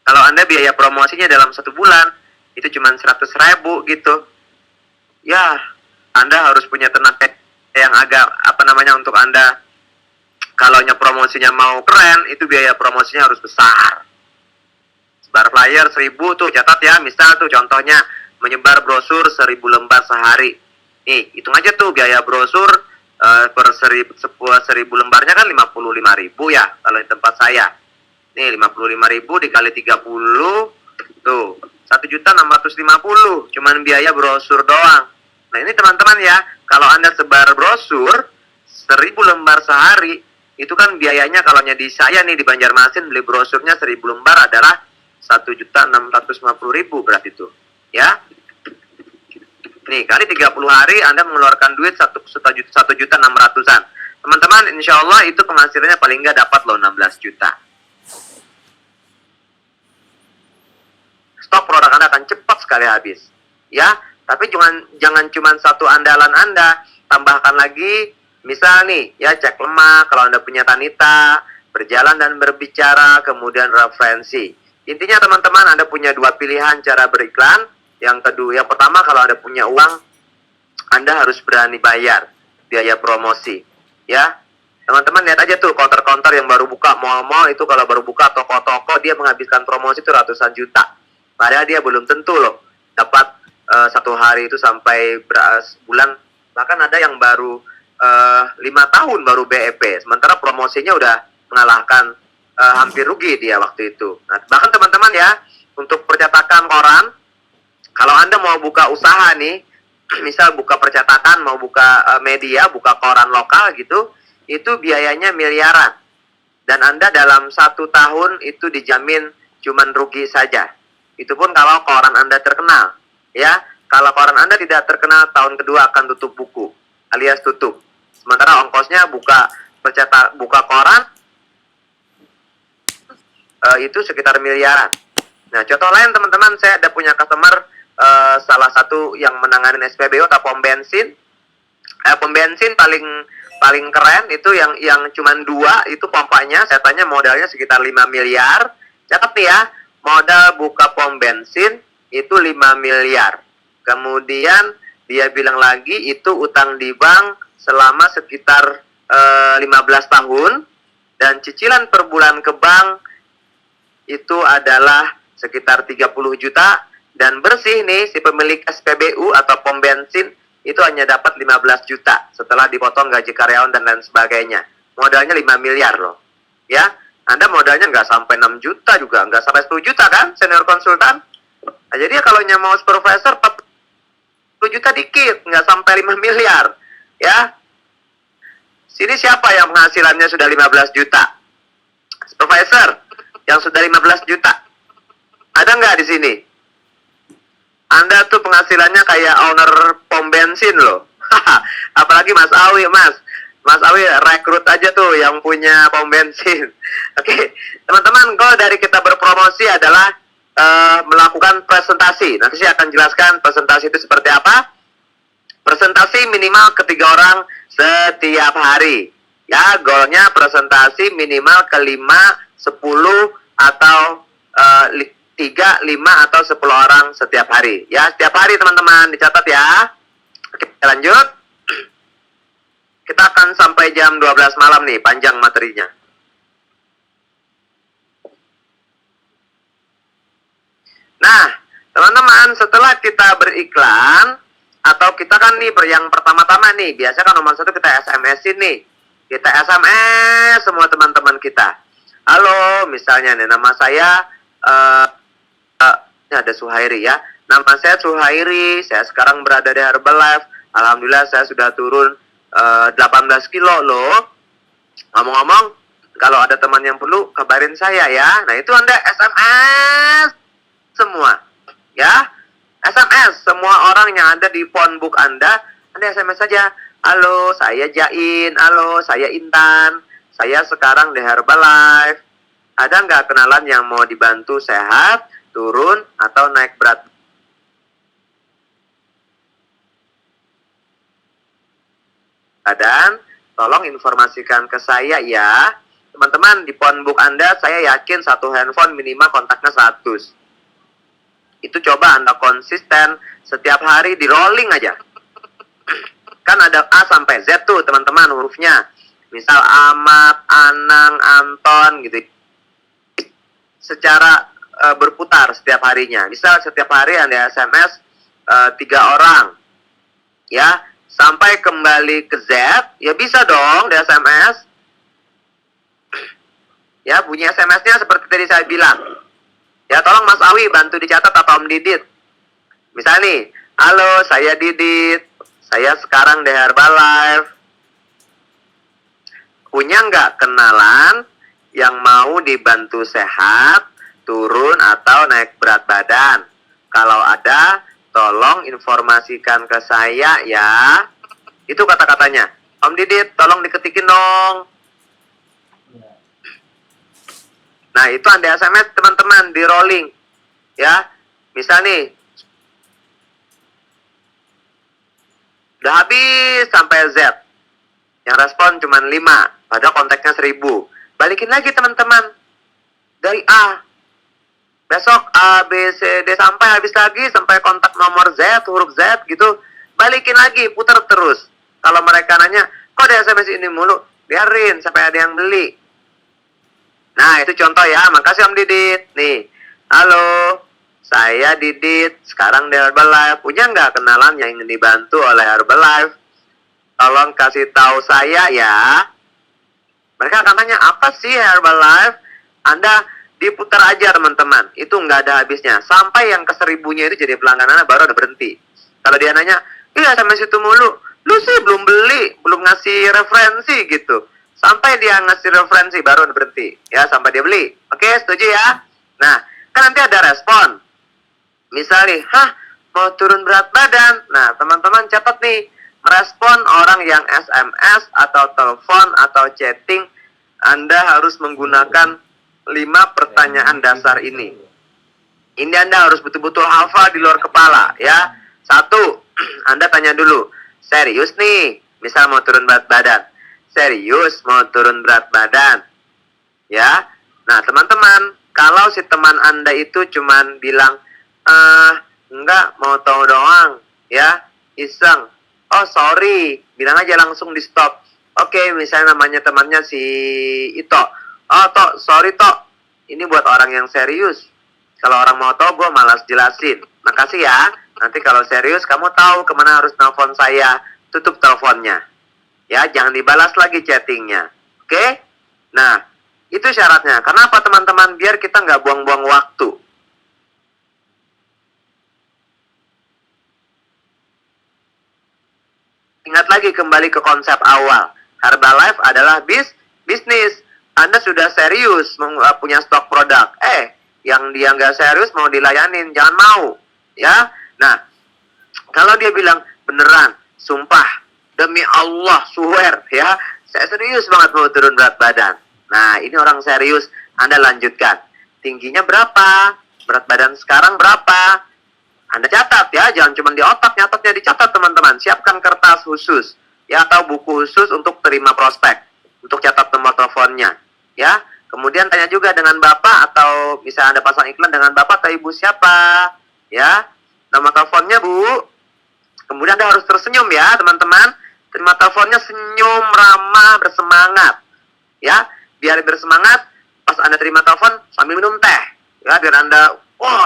A: Kalau Anda biaya promosinya dalam 1 bulan, itu cuma 100.000 gitu. Ya, Anda harus punya tenaga yang agak, untuk Anda, kalau promosinya mau keren, itu biaya promosinya harus besar. Sebar flyer 1000 tuh, catat ya, misal tuh contohnya, menyebar brosur 1000 lembar sehari. Nih, hitung aja tuh biaya brosur per 1000 lembarnya kan 55.000 ya, kalau di tempat saya. Nih 55.000 dikali 30 tuh 1.650.000 cuman biaya brosur doang. Nah ini teman-teman ya, kalau Anda sebar brosur 1000 lembar sehari, itu kan biayanya kalau di saya nih di Banjarmasin beli brosurnya 1000 lembar adalah 1.650.000 berarti itu ya. Nih kali 30 hari Anda mengeluarkan duit 1.600.000-an. Teman-teman, insya Allah itu penghasilannya paling nggak dapat loh 16 juta. Stok produk Anda akan cepat sekali habis. Ya, tapi jangan cuma satu andalan Anda, tambahkan lagi, misal nih, ya cek lemak, kalau Anda punya Tanita, berjalan dan berbicara, kemudian referensi. Intinya teman-teman, Anda punya 2 pilihan cara beriklan. Yang pertama, kalau Anda punya uang, Anda harus berani bayar biaya promosi. Ya, teman-teman lihat aja tuh counter-counter yang baru buka, mall-mall itu kalau baru buka, toko-toko dia menghabiskan promosi itu ratusan juta. Padahal dia belum tentu loh dapat 1 hari itu sampai bulan. Bahkan ada yang baru 5 tahun baru BEP. Sementara promosinya udah mengalahkan hampir rugi dia waktu itu. Nah, bahkan teman-teman ya, untuk percetakan koran, kalau Anda mau buka usaha nih, misal buka percetakan, mau buka media, buka koran lokal gitu, itu biayanya miliaran. Dan Anda dalam 1 tahun itu dijamin cuman rugi saja. Itu pun kalau koran Anda terkenal. Ya, kalau koran Anda tidak terkenal, tahun kedua akan tutup buku, alias tutup. Sementara ongkosnya buka koran itu sekitar miliaran. Nah, contoh lain teman-teman, saya ada punya customer salah satu yang menangani SPBU atau pom bensin. Pom bensin paling keren itu yang cuman 2 itu pompanya, saya tanya modalnya sekitar 5 miliar. Catat nih ya, modal buka pom bensin itu 5 miliar. Kemudian dia bilang lagi itu utang di bank selama sekitar 15 tahun dan cicilan per bulan ke bank itu adalah sekitar 30 juta Dan bersih nih, si pemilik SPBU atau pom bensin itu hanya dapat 15 juta setelah dipotong gaji karyawan dan lain sebagainya. Modalnya 5 miliar loh. Ya, Anda modalnya nggak sampai 6 juta juga, nggak sampai 10 juta kan, senior konsultan. Nah, jadi kalau mau supervisor 40 juta dikit, nggak sampai 5 miliar. Ya, sini siapa yang penghasilannya sudah 15 juta? Supervisor yang sudah 15 juta. Ada nggak di sini? Anda tuh penghasilannya kayak owner pom bensin loh. Apalagi Mas Awi, Mas Awi rekrut aja tuh yang punya pom bensin. Oke, teman-teman, goal dari kita berpromosi adalah melakukan presentasi. Nanti saya akan jelaskan presentasi itu seperti apa. Presentasi minimal ke 3 orang setiap hari. Ya, goalnya presentasi minimal ke 5, 10, atau 3, 5, atau 10 orang setiap hari. Ya, setiap hari teman-teman, dicatat ya. Oke, lanjut. Kita akan sampai jam 12 malam nih, panjang materinya. Nah, teman-teman, setelah kita beriklan, atau kita kan nih, yang pertama-tama nih, biasa kan nomor 1 kita SMS-in nih. Kita SMS semua teman-teman kita. Halo, misalnya nih, nama saya, ini ada Suhairi ya. Nama saya Suhairi, saya sekarang berada di Herbalife. Alhamdulillah saya sudah turun 18 kilo loh. Ngomong-ngomong, kalau ada teman yang perlu, kabarin saya ya. Nah, itu Anda SMS semua. Ya, SMS semua orang yang ada di phone book Anda SMS saja. Halo, saya Jain. Halo, saya Intan. Saya sekarang di Herbalife. Ada nggak kenalan yang mau dibantu sehat, turun, atau naik berat? Dan tolong informasikan ke saya ya. Teman-teman, di phone book Anda saya yakin satu handphone minimal kontaknya 100. Itu coba Anda konsisten setiap hari di rolling aja. Kan ada A sampai Z tuh teman-teman hurufnya. Misal Ahmad, Anang, Anton gitu. Secara berputar setiap harinya. Misal setiap hari Anda SMS 3 orang. Ya, sampai kembali ke Z, ya bisa dong di SMS. Ya, bunyi SMS-nya seperti tadi saya bilang. Ya, tolong Mas Awi bantu dicatat atau Om Didit. Misal nih, halo saya Didit, saya sekarang di Herbalife. Punya nggak kenalan yang mau dibantu sehat, turun, atau naik berat badan? Kalau ada, tolong informasikan ke saya ya. Itu kata-katanya. Om Didit, tolong diketikin dong. Nah, itu Anda SMS teman-teman di rolling. Ya, misal nih, udah habis sampai Z. Yang respon cuma 5, padahal kontaknya 1000. Balikin lagi teman-teman. Dari A. Besok A, B, C, D sampai habis lagi, sampai kontak nomor Z, huruf Z gitu. Balikin lagi, putar terus. Kalau mereka nanya, kok ada SMS ini mulu? Biarin sampai ada yang beli. Nah, itu contoh ya. Makasih Om Didit. Nih, halo, saya Didit, sekarang di Herbalife. Punya nggak kenalan yang ingin dibantu oleh Herbalife? Tolong kasih tahu saya ya. Mereka akan tanya, apa sih Herbalife? Anda diputar aja teman-teman. Itu nggak ada habisnya. Sampai yang ke 1000-nya itu jadi pelanggan Anda baru ada berhenti. Kalau dia nanya, iya sama situ mulu. Lu sih belum beli, belum ngasih referensi gitu. Sampai dia ngasih referensi baru berhenti. Ya, sampai dia beli. Oke, setuju ya? Nah, kan nanti ada respon. Misalnya, mau turun berat badan. Nah, teman-teman catat nih. Merespon orang yang SMS atau telepon atau chatting. Anda harus menggunakan 5 pertanyaan dasar ini. Ini Anda harus betul-betul hafal di luar kepala. Ya, 1, Anda tanya dulu. Serius nih, misal mau turun berat badan. Serius mau turun berat badan. Ya. Nah, teman-teman, kalau si teman Anda itu cuman bilang, enggak, mau tahu doang, ya, iseng. Oh, sorry, bilang aja langsung di stop. Oke, misalnya namanya temannya si Ito. Oh, Tok, sorry Tok. Ini buat orang yang serius. Kalau orang mau tahu, gue malas jelasin. Makasih ya. Nanti kalau serius kamu tahu kemana harus nelfon saya. Tutup teleponnya. Ya, jangan dibalas lagi chattingnya. Oke? Nah, itu syaratnya. Kenapa teman-teman? Biar kita nggak buang-buang waktu. Ingat lagi kembali ke konsep awal. Herbalife adalah bisnis. Anda sudah serius punya stok produk. Yang dia nggak serius mau dilayanin, jangan mau. Ya, nah, kalau dia bilang beneran, sumpah, demi Allah, swear, ya, saya serius banget mau turun berat badan. Nah, ini orang serius. Anda lanjutkan. Tingginya berapa? Berat badan sekarang berapa? Anda catat ya, jangan cuma di otak, nyatatnya dicatat teman-teman. Siapkan kertas khusus, ya, atau buku khusus untuk terima prospek, untuk catat nomor teleponnya, ya. Kemudian tanya juga dengan bapak atau bisa Anda pasang iklan dengan bapak atau ibu siapa, ya. Nomor teleponnya bu. Kemudian Anda harus tersenyum ya teman-teman. Terima teleponnya senyum, ramah, bersemangat, ya. Biar bersemangat, pas Anda terima telepon sambil minum teh, ya, biar Anda,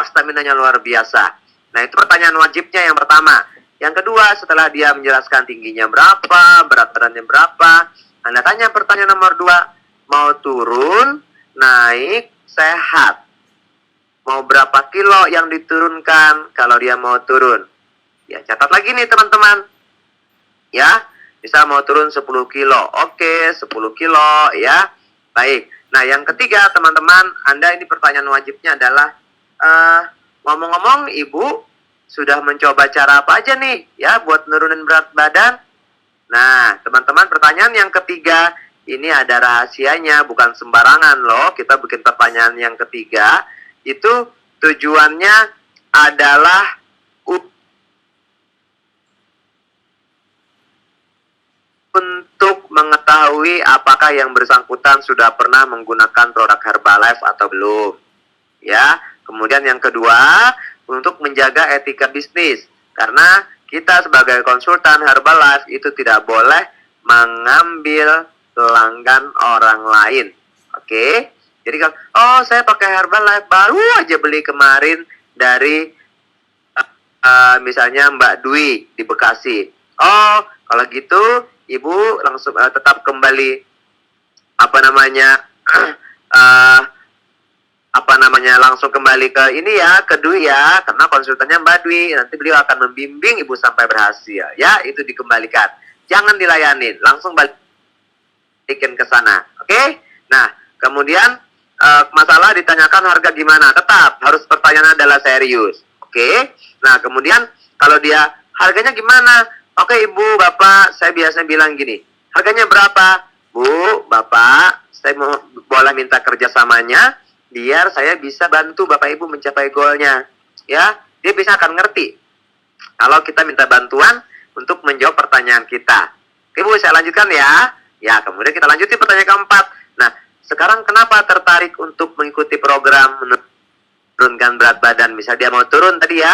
A: stamina-nya luar biasa. Nah, itu pertanyaan wajibnya yang pertama. Yang kedua, setelah dia menjelaskan tingginya berapa, berat badannya berapa, Anda tanya pertanyaan nomor 2, mau turun, naik, sehat. Mau berapa kilo yang diturunkan kalau dia mau turun? Ya, catat lagi nih teman-teman. Ya, bisa mau turun 10 kilo. Oke, 10 kilo, ya. Baik. Nah, yang ketiga teman-teman, Anda ini pertanyaan wajibnya adalah, ngomong-ngomong, Ibu sudah mencoba cara apa aja nih ya buat nurunin berat badan? Nah, teman-teman, pertanyaan yang ketiga ini ada rahasianya, bukan sembarangan loh. Kita bikin pertanyaan yang ketiga, itu tujuannya adalah untuk mengetahui apakah yang bersangkutan sudah pernah menggunakan produk Herbalife atau belum. Ya, kemudian yang kedua, untuk menjaga etika bisnis. Karena kita sebagai konsultan Herbalife itu tidak boleh mengambil pelanggan orang lain. Oke? Jadi kalau, saya pakai Herbalife, baru aja beli kemarin dari misalnya Mbak Dwi di Bekasi. Kalau gitu Ibu langsung tetap kembali langsung kembali ke ini ya, ke Dwi ya, karena konsultannya Mbak Dwi, nanti beliau akan membimbing Ibu sampai berhasil ya, itu dikembalikan, jangan dilayanin, langsung balikin ke sana. Oke? Nah, kemudian masalah ditanyakan harga gimana, tetap harus pertanyaannya adalah serius. Oke? Nah, kemudian kalau dia harganya gimana? Oke, Ibu, Bapak, saya biasanya bilang gini, harganya berapa? Bu, Bapak, saya mau boleh minta kerjasamanya, biar saya bisa bantu Bapak Ibu mencapai goalnya. Ya, dia bisa akan ngerti kalau kita minta bantuan untuk menjawab pertanyaan kita. Oke, Bu, saya lanjutkan ya. Ya, kemudian kita lanjutin pertanyaan keempat. Nah, sekarang kenapa tertarik untuk mengikuti program menurunkan berat badan? Misalnya dia mau turun tadi ya,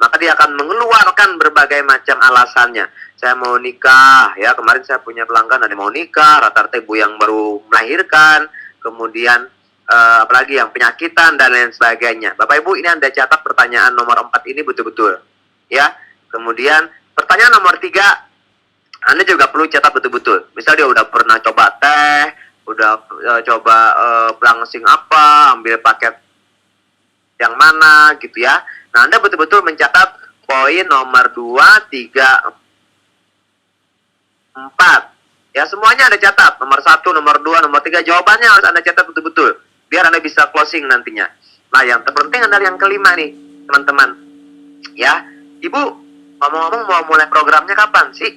A: maka dia akan mengeluarkan berbagai macam alasannya. Saya mau nikah, ya, kemarin saya punya pelanggan ada mau nikah, rata-rata ibu yang baru melahirkan, kemudian apalagi yang penyakitan dan lain sebagainya. Bapak Ibu, ini Anda catat pertanyaan nomor 4 ini betul-betul. Ya. Kemudian pertanyaan nomor 3, Anda juga perlu catat betul-betul. Misal dia udah pernah coba teh, udah coba langsing apa, ambil paket yang mana gitu ya. Nah, Anda betul-betul mencatat poin nomor 2, 3, 4. Ya, semuanya Anda catat. Nomor 1, nomor 2, nomor 3. Jawabannya harus Anda catat betul-betul. Biar Anda bisa closing nantinya. Nah, yang terpenting adalah yang kelima nih, teman-teman. Ya, Ibu, ngomong-ngomong mau mulai programnya kapan sih?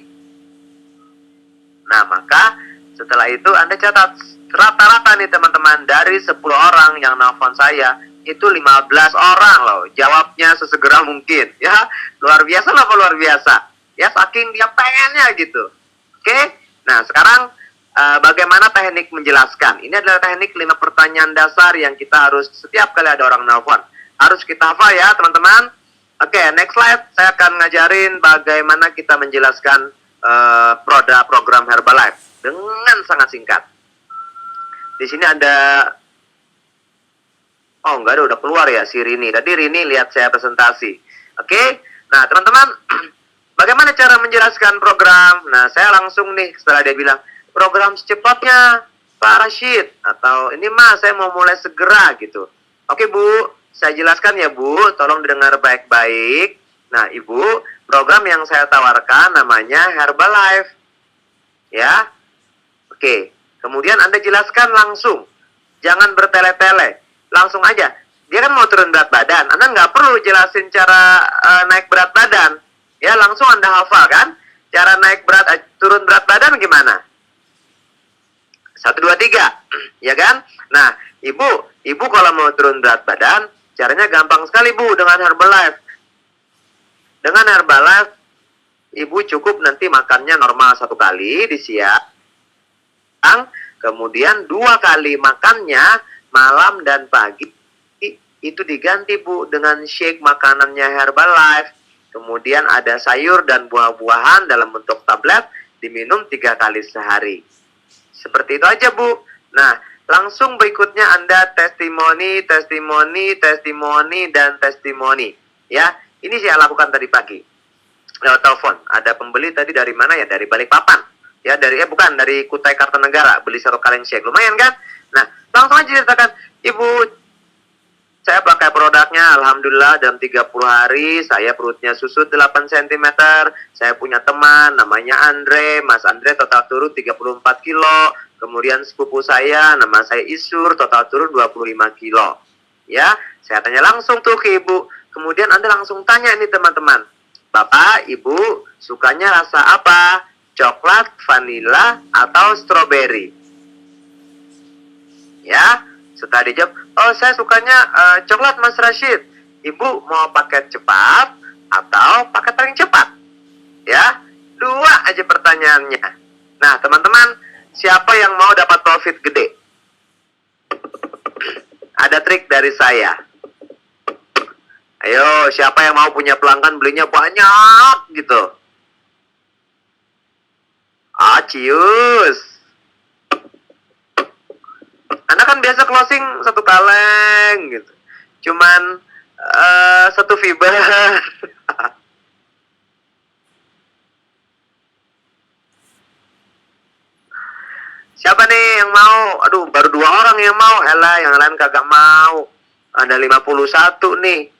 A: Nah, maka setelah itu Anda catat rata-rata nih teman-teman, dari 10 orang yang nelfon saya, itu 15 orang loh jawabnya sesegera mungkin. Ya, luar biasa lah, luar biasa. Ya, saking dia pengennya gitu. Oke? Nah, sekarang bagaimana teknik menjelaskan? Ini adalah teknik 5 pertanyaan dasar yang kita harus setiap kali ada orang nelfon harus kita hafal ya, teman-teman. Oke, next slide. Saya akan ngajarin bagaimana kita menjelaskan produk program Herbalife dengan sangat singkat. Di sini ada, enggak ada, udah keluar ya si Rini. Tadi Rini lihat saya presentasi. Oke, nah teman-teman, bagaimana cara menjelaskan program? Nah, saya langsung nih setelah dia bilang, program secepatnya Pak Rashid, atau ini Mas, saya mau mulai segera gitu. Oke Bu, saya jelaskan ya Bu, tolong didengar baik-baik. Nah Ibu, program yang saya tawarkan namanya Herbalife. Ya, oke. Kemudian Anda jelaskan langsung, jangan bertele-tele, langsung aja. Dia kan mau turun berat badan, Anda nggak perlu jelasin cara naik berat badan. Ya, langsung Anda hafal kan? Cara naik turun berat badan gimana? 1, 2, 3, ya kan? Nah, ibu kalau mau turun berat badan, caranya gampang sekali Bu, dengan Herbalife. Dengan Herbalife, ibu cukup nanti makannya normal 1 kali di siang, kemudian 2 kali makannya malam dan pagi. Itu diganti Bu dengan shake makanannya Herbalife. Kemudian ada sayur dan buah-buahan dalam bentuk tablet, diminum 3 kali sehari. Seperti itu aja Bu. Nah, langsung berikutnya Anda testimoni, dan testimoni. Ya, ini saya lakukan tadi pagi. Lewat telepon. Ada pembeli tadi dari mana ya? Dari Balikpapan. Ya, dari Kutai Kartanegara. Beli 1 kaleng shake. Lumayan kan? Nah, langsung aja ceritakan, Ibu, saya pakai produknya, alhamdulillah dalam 30 hari saya perutnya susut 8 cm. Saya punya teman namanya Andre, Mas Andre total turun 34 kilo. Kemudian sepupu saya, nama saya Isur, total turun 25 kilo. Ya, saya tanya langsung tuh ke Ibu. Kemudian Anda langsung tanya nih teman-teman, Bapak, Ibu sukanya rasa apa? Coklat, vanila, atau stroberi? Ya, setelah dijawab, oh saya sukanya coklat Mas Rashid. Ibu mau paket cepat atau paket paling cepat? Ya, 2 aja pertanyaannya. Nah teman-teman, siapa yang mau dapat profit gede? Ada trik dari saya. Ayo, siapa yang mau punya pelanggan belinya banyak gitu? Cius. Anda kan biasa closing 1 kaleng gitu. Cuman 1 fiber. Siapa nih yang mau? Aduh, baru 2 orang yang mau. Elah, yang lain kagak mau. Ada 51 nih.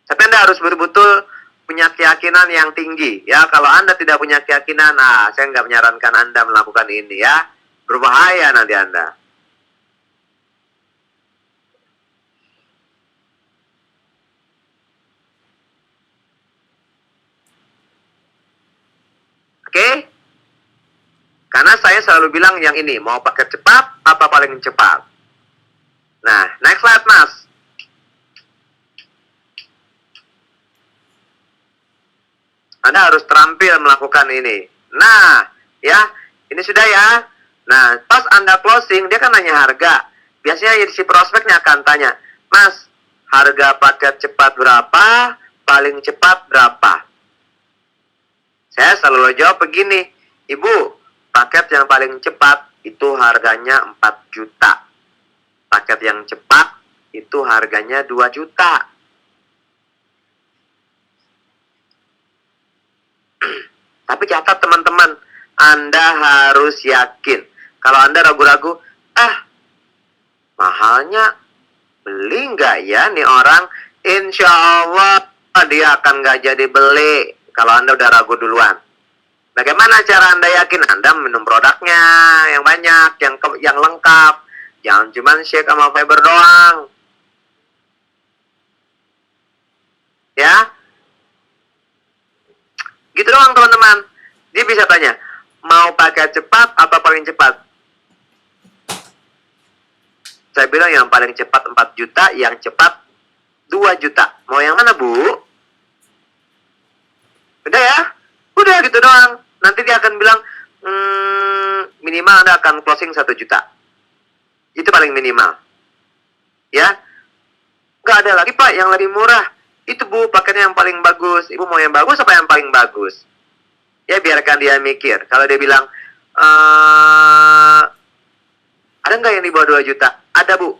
A: Tapi Anda harus betul-betul punya keyakinan yang tinggi. Ya, kalau Anda tidak punya keyakinan, saya nggak menyarankan Anda melakukan ini ya. Berbahaya nanti Anda. Oke? Karena saya selalu bilang yang ini, mau pakai cepat, apa paling cepat. Nah, next slide Mas. Anda harus terampil melakukan ini. Nah, ya, ini sudah ya. Nah, pas Anda closing, dia kan nanya harga. Biasanya si prospeknya akan tanya, Mas, harga paket cepat berapa? Paling cepat berapa? Saya selalu jawab begini, Ibu, paket yang paling cepat itu harganya 4 juta. Paket yang cepat itu harganya 2 juta. Tapi catat teman-teman, Anda harus yakin. Kalau Anda ragu-ragu, mahalnya, beli nggak ya nih orang? Insya Allah dia akan nggak jadi beli kalau Anda udah ragu duluan. Bagaimana cara Anda yakin? Anda minum produknya yang banyak, yang lengkap. Jangan cuma shake sama fiber doang. Ya, gitu doang teman-teman. Dia bisa tanya, mau pakai cepat atau paling cepat? Saya bilang yang paling cepat 4 juta, yang cepat 2 juta. Mau yang mana Bu? Udah ya? Udah gitu doang. Nanti dia akan bilang, minimal Anda akan closing 1 juta. Itu paling minimal. Ya, nggak ada lagi Pak yang lebih murah. Itu Bu, paketnya yang paling bagus. Ibu mau yang bagus apa yang paling bagus? Ya biarkan dia mikir. Kalau dia bilang, ada nggak yang di bawah 2 juta? Ada Bu,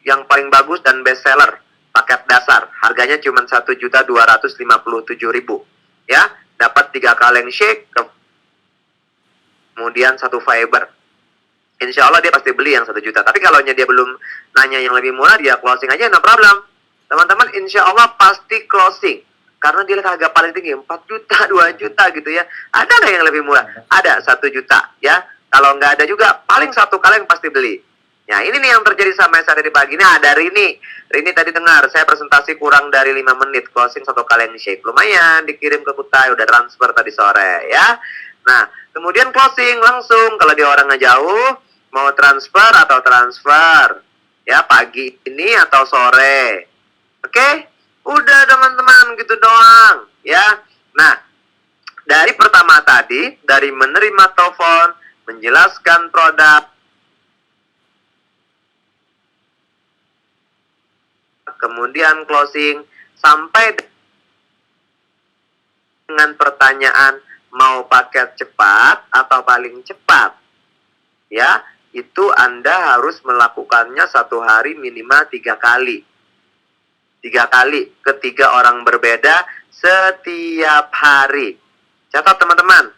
A: yang paling bagus dan best seller. paket dasar, harganya cuma 1.257.000 ya, dapat 3 kaleng shake, kemudian 1 fiber. Insya Allah dia pasti beli yang 1 juta. Tapi kalau dia belum nanya yang lebih murah, dia closing aja, no problem. Teman-teman, insya Allah pasti closing. Karena dia harga paling tinggi 4 juta, 2 juta gitu ya. Ada nggak yang lebih murah? Ada, 1 juta ya. Kalau nggak ada juga, paling 1 kaleng pasti beli. Ya, ini nih yang terjadi sama saya tadi pagi. Nah, ada Rini. Rini tadi dengar, saya presentasi kurang dari 5 menit, closing 1 kaleng shake. Lumayan, dikirim ke Kutai, udah transfer tadi sore ya. Nah, kemudian closing langsung. Kalau dia orang ngejauh, mau transfer atau transfer ya pagi ini atau sore. Oke? Udah teman-teman, gitu doang ya. Nah, dari pertama tadi, dari menerima telepon, menjelaskan produk, kemudian closing, sampai dengan pertanyaan mau paket cepat atau paling cepat ya, itu Anda harus melakukannya 1 hari minimal 3 kali. 3 kali ke 3 orang berbeda setiap hari. Catat teman-teman.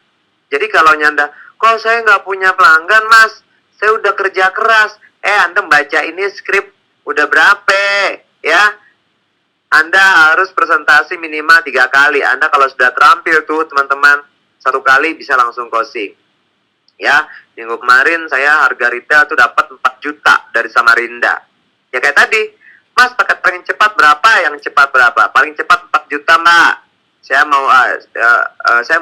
A: Jadi kalau Anda, kok saya nggak punya pelanggan mas, saya udah kerja keras. Anda baca ini skrip udah berapa ya? Anda harus presentasi minimal 3 kali. Anda kalau sudah terampil tuh teman-teman, 1 kali bisa langsung closing. Ya, minggu kemarin saya harga retail tuh dapat 4 juta dari Samarinda. Ya kayak tadi, mas paket paling cepat berapa? Yang cepat berapa? Paling cepat 4 juta mbak. Saya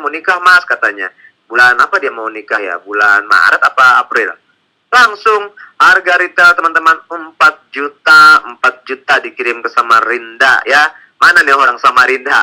A: mau nikah mas katanya. Bulan apa dia mau nikah ya? Bulan Maret apa April? Langsung harga retail teman-teman 4 juta, 4 juta dikirim ke Samarinda ya. Mana nih orang Samarinda?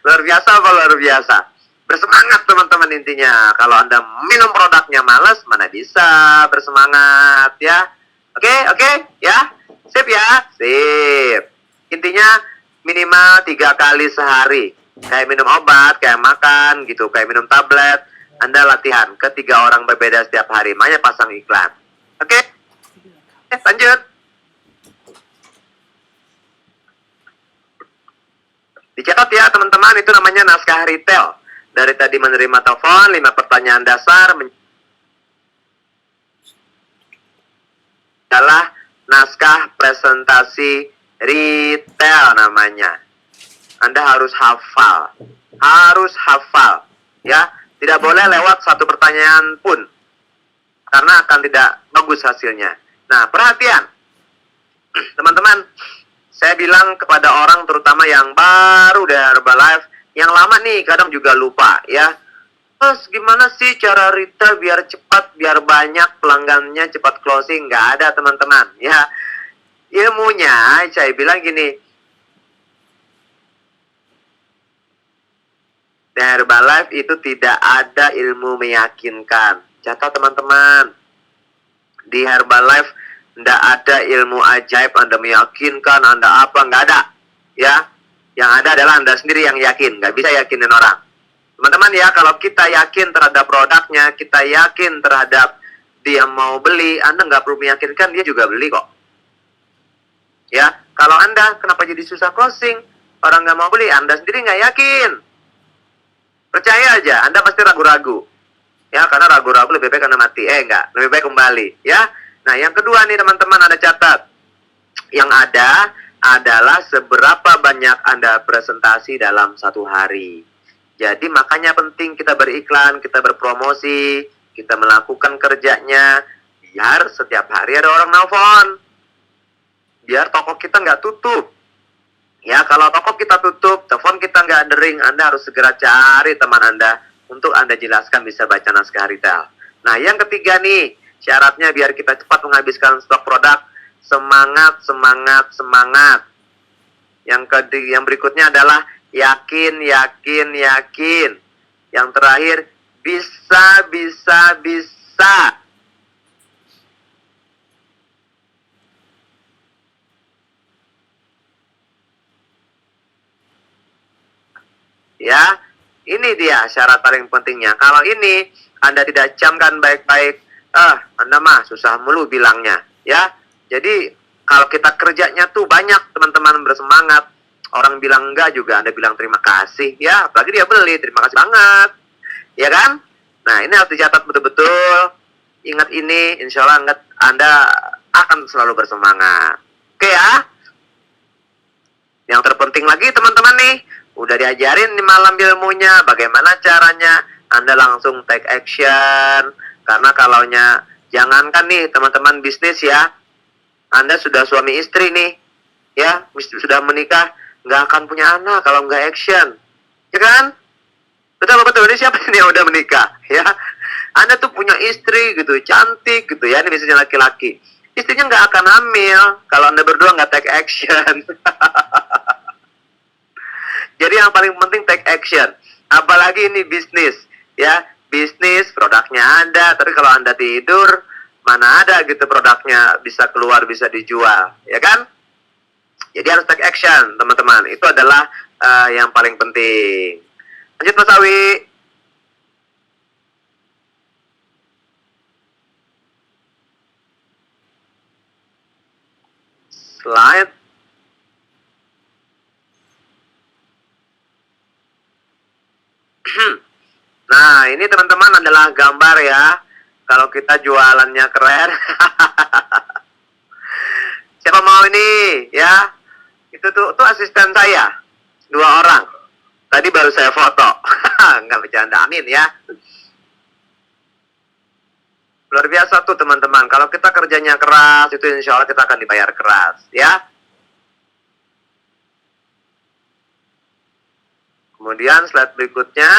A: Luar biasa apa luar biasa? Bersemangat teman-teman intinya. Kalau Anda minum produknya malas, mana bisa bersemangat ya. Oke ya. Sip ya. Sip. Intinya minimal 3 kali sehari. Kayak minum obat, kayak makan gitu, kayak minum tablet. Anda latihan ke 3 orang berbeda setiap hari. Makanya pasang iklan. Oke. Lanjut. Dicatat ya teman-teman, itu namanya naskah retail. Dari tadi menerima telepon, 5 pertanyaan dasar adalah naskah presentasi retail namanya. Anda harus hafal. Harus hafal. Ya, tidak boleh lewat 1 pertanyaan pun. Karena akan tidak bagus hasilnya. Nah, perhatian. Teman-teman, saya bilang kepada orang terutama yang baru dari Herbalife, yang lama nih kadang juga lupa ya. Terus gimana sih cara retail biar cepat, biar banyak pelanggannya, cepat closing? Nggak ada teman-teman ya. Ilmunya saya bilang gini, di Herbalife itu tidak ada ilmu meyakinkan. Catat teman-teman, di Herbalife tidak ada ilmu ajaib Anda meyakinkan, Anda apa, nggak ada ya. Yang ada adalah Anda sendiri yang yakin, nggak bisa yakinin orang. Teman-teman ya, kalau kita yakin terhadap produknya, kita yakin terhadap dia mau beli, Anda nggak perlu meyakinkan, dia juga beli kok. Ya, kalau Anda kenapa jadi susah closing? Orang nggak mau beli, Anda sendiri nggak yakin. Percaya aja, Anda pasti ragu-ragu. Ya, karena ragu-ragu lebih baik Anda mati. Enggak, lebih baik kembali. Ya, nah yang kedua nih teman-teman, Anda catat. Yang ada adalah seberapa banyak Anda presentasi dalam 1 hari. Jadi makanya penting kita beriklan, kita berpromosi, kita melakukan kerjanya, biar setiap hari ada orang nelfon. Biar toko kita nggak tutup. Ya, kalau toko kita tutup, telepon kita nggak dering, Anda harus segera cari teman Anda untuk Anda jelaskan bisa baca naskah retail. Nah, yang ketiga nih, syaratnya biar kita cepat menghabiskan stok produk, semangat, semangat, semangat. Yang berikutnya adalah yakin, yakin, yakin. Yang terakhir, bisa, bisa, bisa. Ya, ini dia syarat paling pentingnya. Kalau ini Anda tidak camkan baik-baik, Anda mah susah mulu bilangnya, ya. Jadi Kalau kita kerjanya tuh banyak, teman-teman bersemangat, orang bilang enggak juga Anda bilang terima kasih, ya, apalagi dia beli, terima kasih banget, ya kan? Nah, ini harus dicatat betul-betul. Ingat ini, insya Allah Anda akan selalu bersemangat. Oke ya? Yang terpenting lagi teman-teman nih, udah diajarin di malam ilmunya, bagaimana caranya, Anda langsung take action. Karena kalaunya, jangankan nih teman-teman bisnis ya, Anda sudah suami istri nih, ya, sudah menikah, nggak akan punya anak kalau nggak action, ya kan? Betul, ini siapa ini yang udah menikah, ya? Anda tuh punya istri gitu, cantik gitu ya, ini biasanya laki-laki. Istrinya nggak akan hamil kalau Anda berdua nggak take action. Jadi yang paling penting take action. Apalagi ini bisnis, ya. Bisnis, produknya ada, tapi kalau Anda tidur, mana ada gitu produknya bisa keluar, bisa dijual, ya kan? Jadi harus take action, teman-teman. Itu adalah yang paling penting. Lanjut Mas Awi. Slide. Nah, ini teman-teman adalah gambar ya. Kalau kita jualannya keren. Siapa mau ini ya? Itu tuh asisten saya. 2 orang. Tadi baru saya foto. Nggak bercanda, amin ya. Luar biasa tuh teman-teman. Kalau kita kerjanya keras, itu insya Allah kita akan dibayar keras ya. Kemudian slide berikutnya.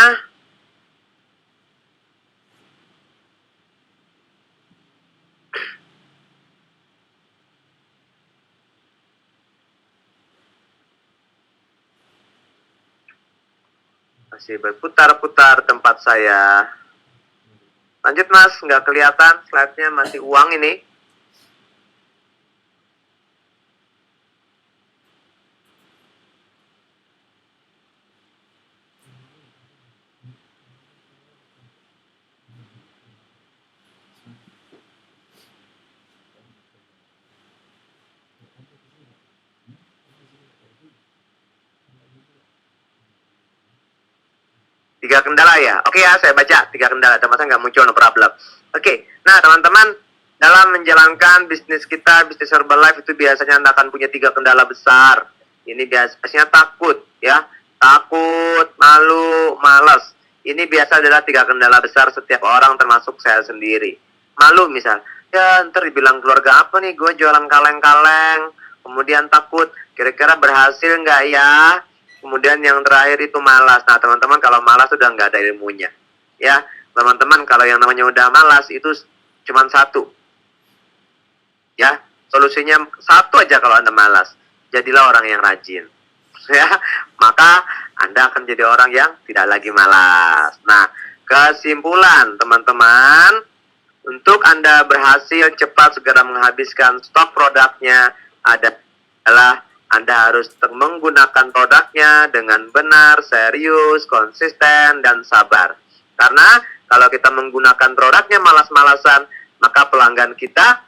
A: Masih berputar-putar tempat saya. Lanjut Mas, nggak kelihatan slide-nya, masih uang ini. Tiga kendala ya. Oke ya, saya baca 3 kendala. Teman-teman nggak muncul, no problem. Oke, nah teman-teman, dalam menjalankan bisnis kita, bisnis Herbalife itu biasanya Anda akan punya 3 kendala besar. Ini biasanya takut, ya. Takut, malu, malas. Ini biasa adalah 3 kendala besar setiap orang, termasuk saya sendiri. Malu misal, ya ntar dibilang keluarga apa nih, gue jualan kaleng-kaleng. Kemudian takut, kira-kira berhasil nggak ya? Kemudian yang terakhir itu malas. Nah teman-teman, kalau malas sudah nggak ada ilmunya. Ya, teman-teman, kalau yang namanya udah malas itu cuma satu. Ya, solusinya satu aja kalau Anda malas. Jadilah orang yang rajin. Ya, maka Anda akan jadi orang yang tidak lagi malas. Nah, kesimpulan teman-teman, untuk Anda berhasil cepat segera menghabiskan stok produknya adalah Anda harus menggunakan produknya dengan benar, serius, konsisten, dan sabar. Karena kalau kita menggunakan produknya malas-malasan, maka pelanggan kita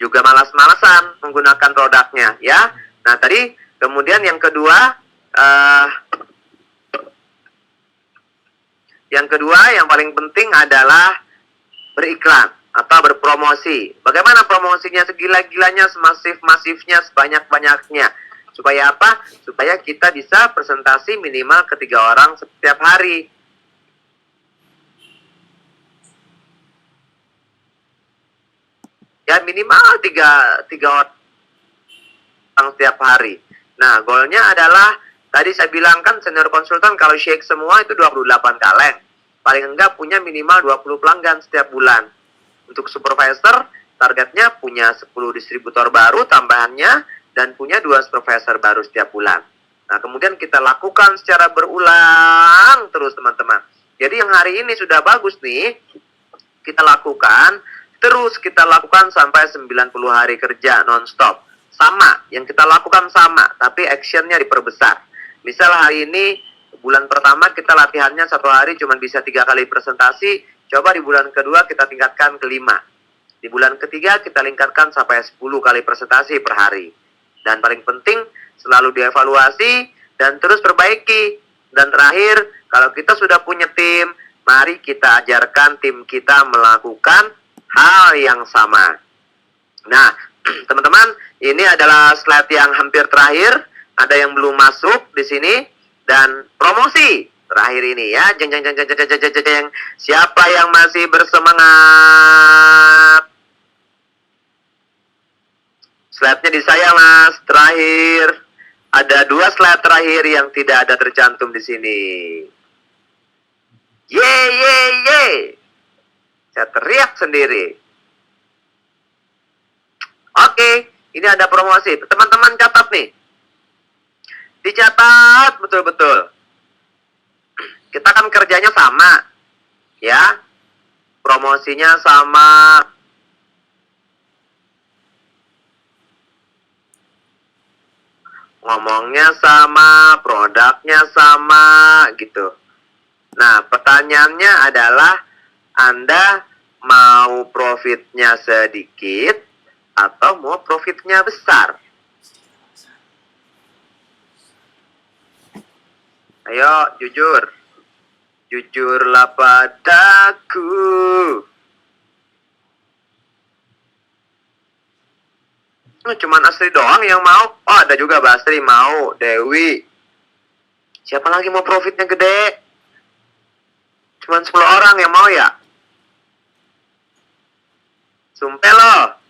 A: juga malas-malasan menggunakan produknya, ya. Nah, tadi kemudian yang kedua, yang paling penting adalah beriklan atau berpromosi. Bagaimana promosinya? Segila-gilanya, semasif-masifnya, sebanyak-banyaknya. Supaya apa? Supaya kita bisa presentasi minimal ke 3 orang setiap hari. Ya, minimal 3 orang setiap hari. Nah, goalnya adalah, tadi saya bilang kan senior konsultan kalau shake semua itu 28 kaleng. Paling enggak punya minimal 20 pelanggan setiap bulan. Untuk supervisor, targetnya punya 10 distributor baru tambahannya, dan punya 2 supervisor baru setiap bulan. Nah, kemudian kita lakukan secara berulang terus, teman-teman. Jadi yang hari ini sudah bagus nih, kita lakukan, terus kita lakukan sampai 90 hari kerja non-stop. Sama, yang kita lakukan sama, tapi actionnya diperbesar. Misal hari ini, bulan pertama kita latihannya 1 hari cuma bisa 3 kali presentasi, coba di bulan kedua kita tingkatkan ke 5. Di bulan ketiga kita lingkatkan sampai 10 kali presentasi per hari. Dan paling penting selalu dievaluasi dan terus perbaiki. Dan terakhir, kalau kita sudah punya tim, mari kita ajarkan tim kita melakukan hal yang sama. Nah, teman-teman, ini adalah slide yang hampir terakhir. Ada yang belum masuk di sini dan promosi terakhir ini ya. Jeng. Siapa yang masih bersemangat? Slide-nya di saya, Mas. Terakhir. Ada 2 slide terakhir yang tidak ada tercantum di sini. Ye. Saya teriak sendiri. Oke, ini ada promosi. Teman-teman catat nih. Dicatat betul-betul. Kita kan kerjanya sama. Ya. Promosinya sama. Ngomongnya sama, produknya sama, gitu. Nah, pertanyaannya adalah Anda mau profitnya sedikit atau mau profitnya besar? Ayo, jujur. Jujurlah padaku. Cuman Asri doang yang mau. Oh, ada juga Basri mau, Dewi. Siapa lagi mau profitnya gede? Cuman 10 orang yang mau ya? Sumpah loh.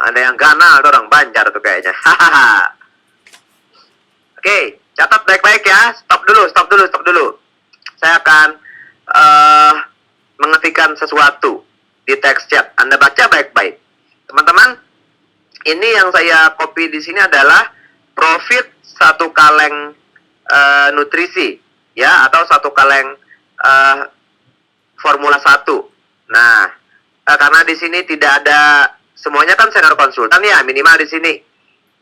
A: Ada yang ganal, orang Banjar tuh kayaknya. Hahaha. Oke, catat baik-baik ya. Stop dulu. Saya akan mengetikkan sesuatu di teks chat. Anda baca baik-baik. Teman-teman, ini yang saya copy di sini adalah profit 1 kaleng nutrisi, ya, atau 1 kaleng formula 1. Nah, karena di sini tidak ada semuanya kan senior konsultan ya, minimal di sini.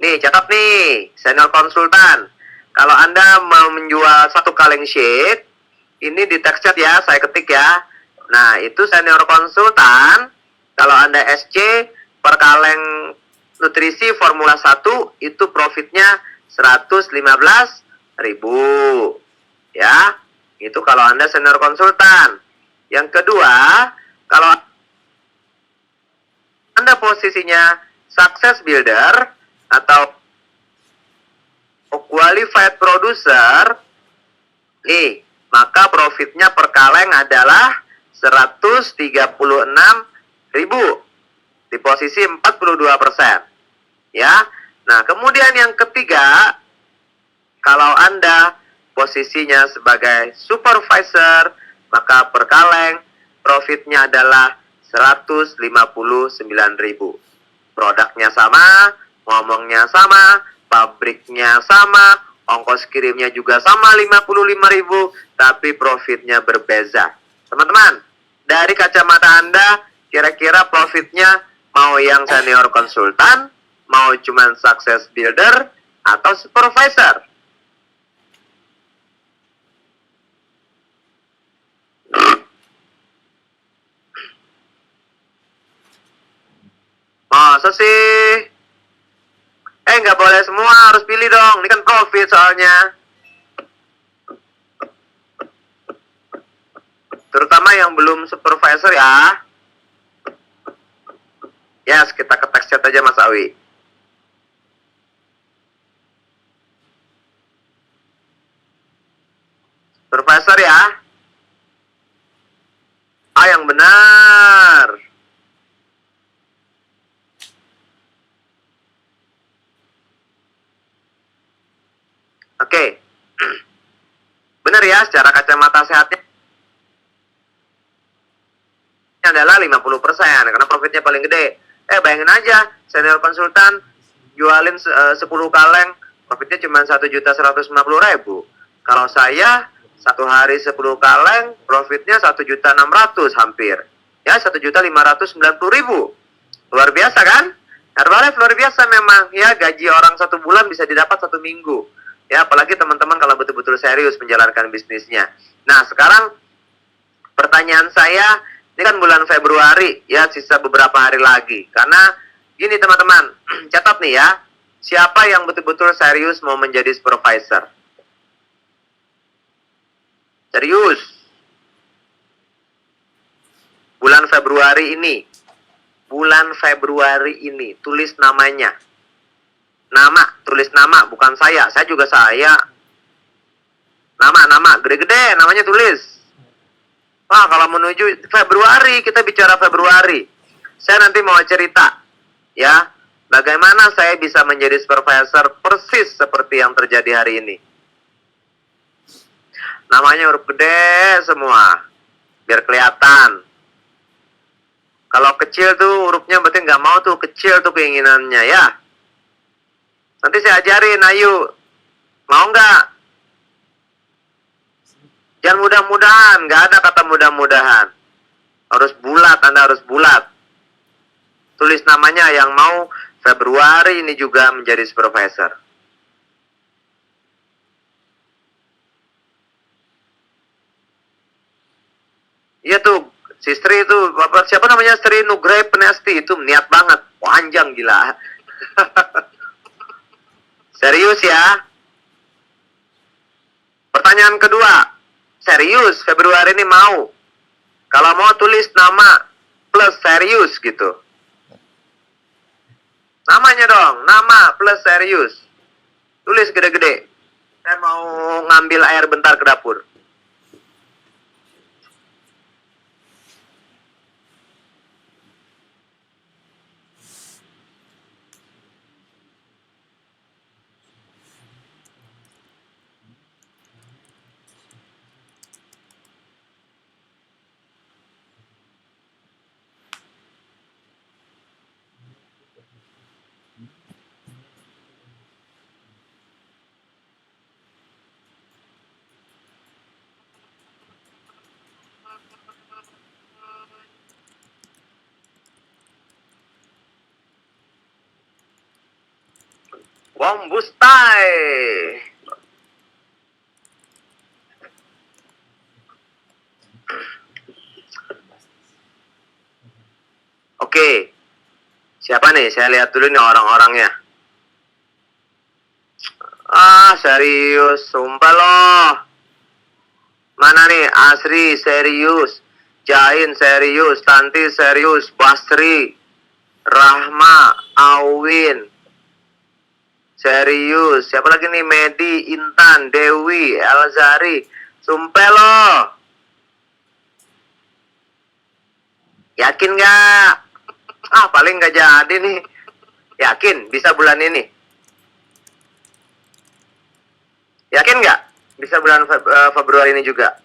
A: Nih, catat nih, senior konsultan. Kalau Anda mau menjual 1 kaleng shake, ini di teks chat ya, saya ketik ya. Nah, itu senior konsultan. Kalau Anda SC per kaleng nutrisi formula 1, itu profitnya 115.000. Ya, itu kalau Anda senior konsultan. Yang kedua, kalau Anda posisinya success builder atau qualified producer, nih, maka profitnya per kaleng adalah 136.000 di posisi 42%. Ya. Nah, kemudian yang ketiga, kalau Anda posisinya sebagai supervisor, maka per kaleng profitnya adalah 159.000. Produknya sama, ngomongnya sama, pabriknya sama, ongkos kirimnya juga sama 55.000, tapi profitnya berbeza. Teman-teman, dari kacamata Anda, kira-kira profitnya mau yang senior konsultan, mau cuman success builder, atau supervisor? Masa sih? Nggak boleh semua, harus pilih dong. Ini kan profit soalnya. Terutama yang belum supervisor ya. Yes, kita ke teks chat aja Mas Awi. Supervisor ya. Yang benar. Oke. Benar ya, secara kacamata sehatnya adalah 50%, karena profitnya paling gede. Bayangin aja, senior konsultan jualin 10 kaleng, profitnya cuma 1.150.000. Kalau saya 1 hari 10 kaleng, profitnya 1.600.000 hampir. Ya, 1.590.000. Luar biasa kan? Herbalife luar biasa memang. Ya, gaji orang 1 bulan bisa didapat 1 minggu. Ya, apalagi teman-teman kalau betul-betul serius menjalankan bisnisnya. Nah, sekarang Pertanyaan saya, ini kan bulan Februari, ya sisa beberapa hari lagi. Karena gini teman-teman, catat nih ya, siapa yang betul-betul serius mau menjadi supervisor? Serius. Bulan Februari ini, tulis namanya. Tulis nama, bukan saya juga saya. Nama, gede-gede, namanya tulis. Wah, kalau menuju Februari, kita bicara Februari. Saya nanti mau cerita, ya, bagaimana saya bisa menjadi supervisor persis seperti yang terjadi hari ini. Namanya huruf gede semua, biar kelihatan. Kalau kecil tuh hurufnya berarti nggak mau tuh, kecil tuh keinginannya ya. Nanti saya ajarin, ayo. Mau nggak? Jangan mudah-mudahan, nggak ada kata mudah-mudahan. Harus bulat, Anda harus bulat. Tulis namanya yang mau Februari ini juga menjadi supervisor. Iya tuh, si Sri itu, siapa namanya, Sri Nugraha Penesti, itu niat banget, panjang gila. Serius ya. Pertanyaan kedua, serius Februari ini mau? Kalau mau tulis nama plus serius gitu. Namanya dong, nama plus serius. Tulis gede-gede. Saya mau ngambil air bentar ke dapur. Wombustai. Oke. Siapa nih? Saya lihat dulu nih orang-orangnya. Ah, serius. Sumpah loh. Mana nih? Asri serius. Jain serius. Tanti serius. Basri. Rahma. Awin. Serius. Siapa lagi nih? Medi. Intan. Dewi. Elzari. Sumpah loh. Yakin gak? Ah, paling gak jadi nih. Yakin bisa bulan ini? Yakin gak? Bisa bulan Februari ini juga?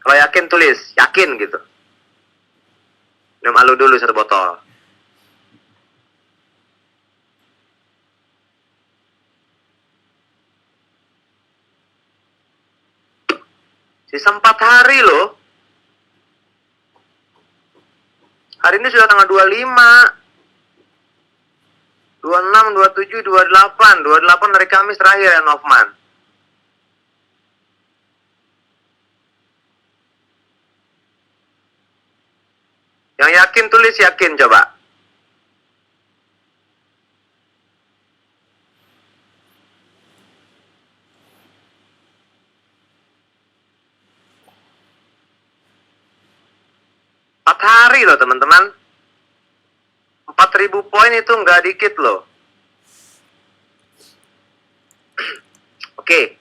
A: Kalau yakin tulis, yakin gitu. Minum alu dulu satu botol. Sisa 4 hari loh. Hari ini sudah tanggal 25. 26, 27, 28. 28 hari Kamis terakhir ya, Novman. Yang yakin tulis yakin coba. Hari loh teman-teman. 4.000 poin itu nggak dikit loh. Oke.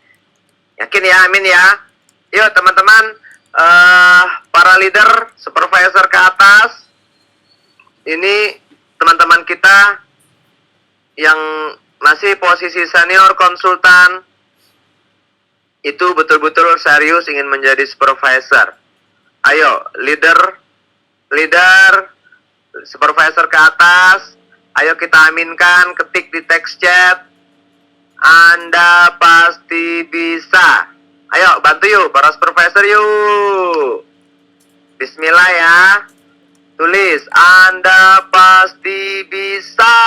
A: Yakin ya, amin ya. Yuk teman-teman, para leader, supervisor ke atas. Ini teman-teman kita yang masih posisi senior konsultan, itu betul-betul serius ingin menjadi supervisor. Ayo, leader, supervisor ke atas, ayo kita aminkan, ketik di text chat, Anda pasti bisa. Ayo, bantu yuk, para supervisor yuk. Bismillah ya. Tulis, Anda pasti bisa.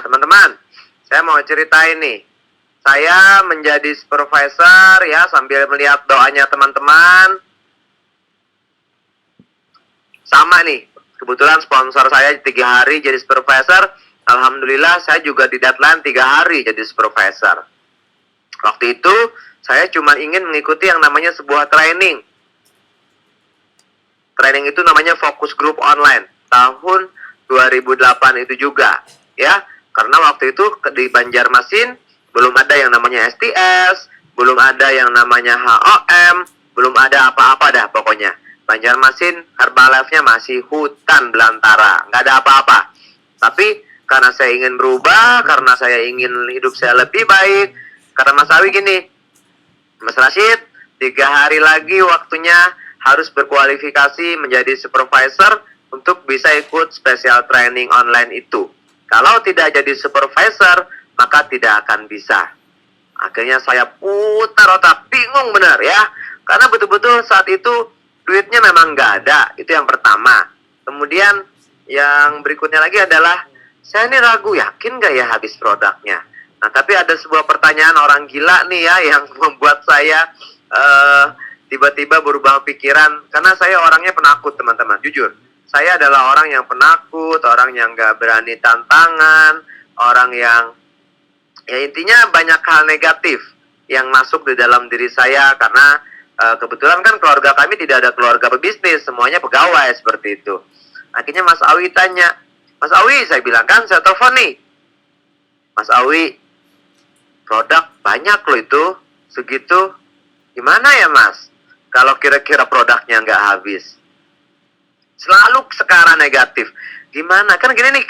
A: teman-teman, saya mau ceritain nih. Saya menjadi supervisor ya, sambil melihat doanya teman-teman. Sama nih, kebetulan sponsor saya 3 hari jadi supervisor. Alhamdulillah saya juga di deadline 3 hari jadi supervisor. Waktu itu saya cuma ingin mengikuti yang namanya sebuah training. Training itu namanya Focus Group Online. Tahun 2008 itu juga. Ya, karena waktu itu di Banjarmasin belum ada yang namanya STS, belum ada yang namanya HOM, belum ada apa-apa dah pokoknya. Banjarmasin Herbalife-nya masih hutan belantara, nggak ada apa-apa. Tapi karena saya ingin berubah, karena saya ingin hidup saya lebih baik, kata Mas Awi gini, Mas Rashid, 3 hari lagi waktunya harus berkualifikasi menjadi supervisor untuk bisa ikut special training online itu. Kalau tidak jadi supervisor, maka tidak akan bisa. Akhirnya saya putar otak, bingung benar ya. Karena betul-betul saat itu duitnya memang nggak ada, itu yang pertama. Kemudian yang berikutnya lagi adalah, saya ini ragu, yakin nggak ya habis produknya. Nah, tapi ada sebuah pertanyaan orang gila nih ya, yang membuat saya tiba-tiba berubah pikiran. Karena saya orangnya penakut teman-teman, jujur. Saya adalah orang yang penakut, orang yang nggak berani tantangan, orang yang, ya intinya banyak hal negatif yang masuk di dalam diri saya. Karena kebetulan kan keluarga kami tidak ada keluarga pebisnis, semuanya pegawai seperti itu. Akhirnya Mas Awi tanya, Mas Awi, saya bilang kan, saya telepon nih, Mas Awi, produk banyak loh itu, segitu, gimana ya Mas, kalau kira-kira produknya nggak habis? Selalu sekarang negatif, gimana, kan gini nih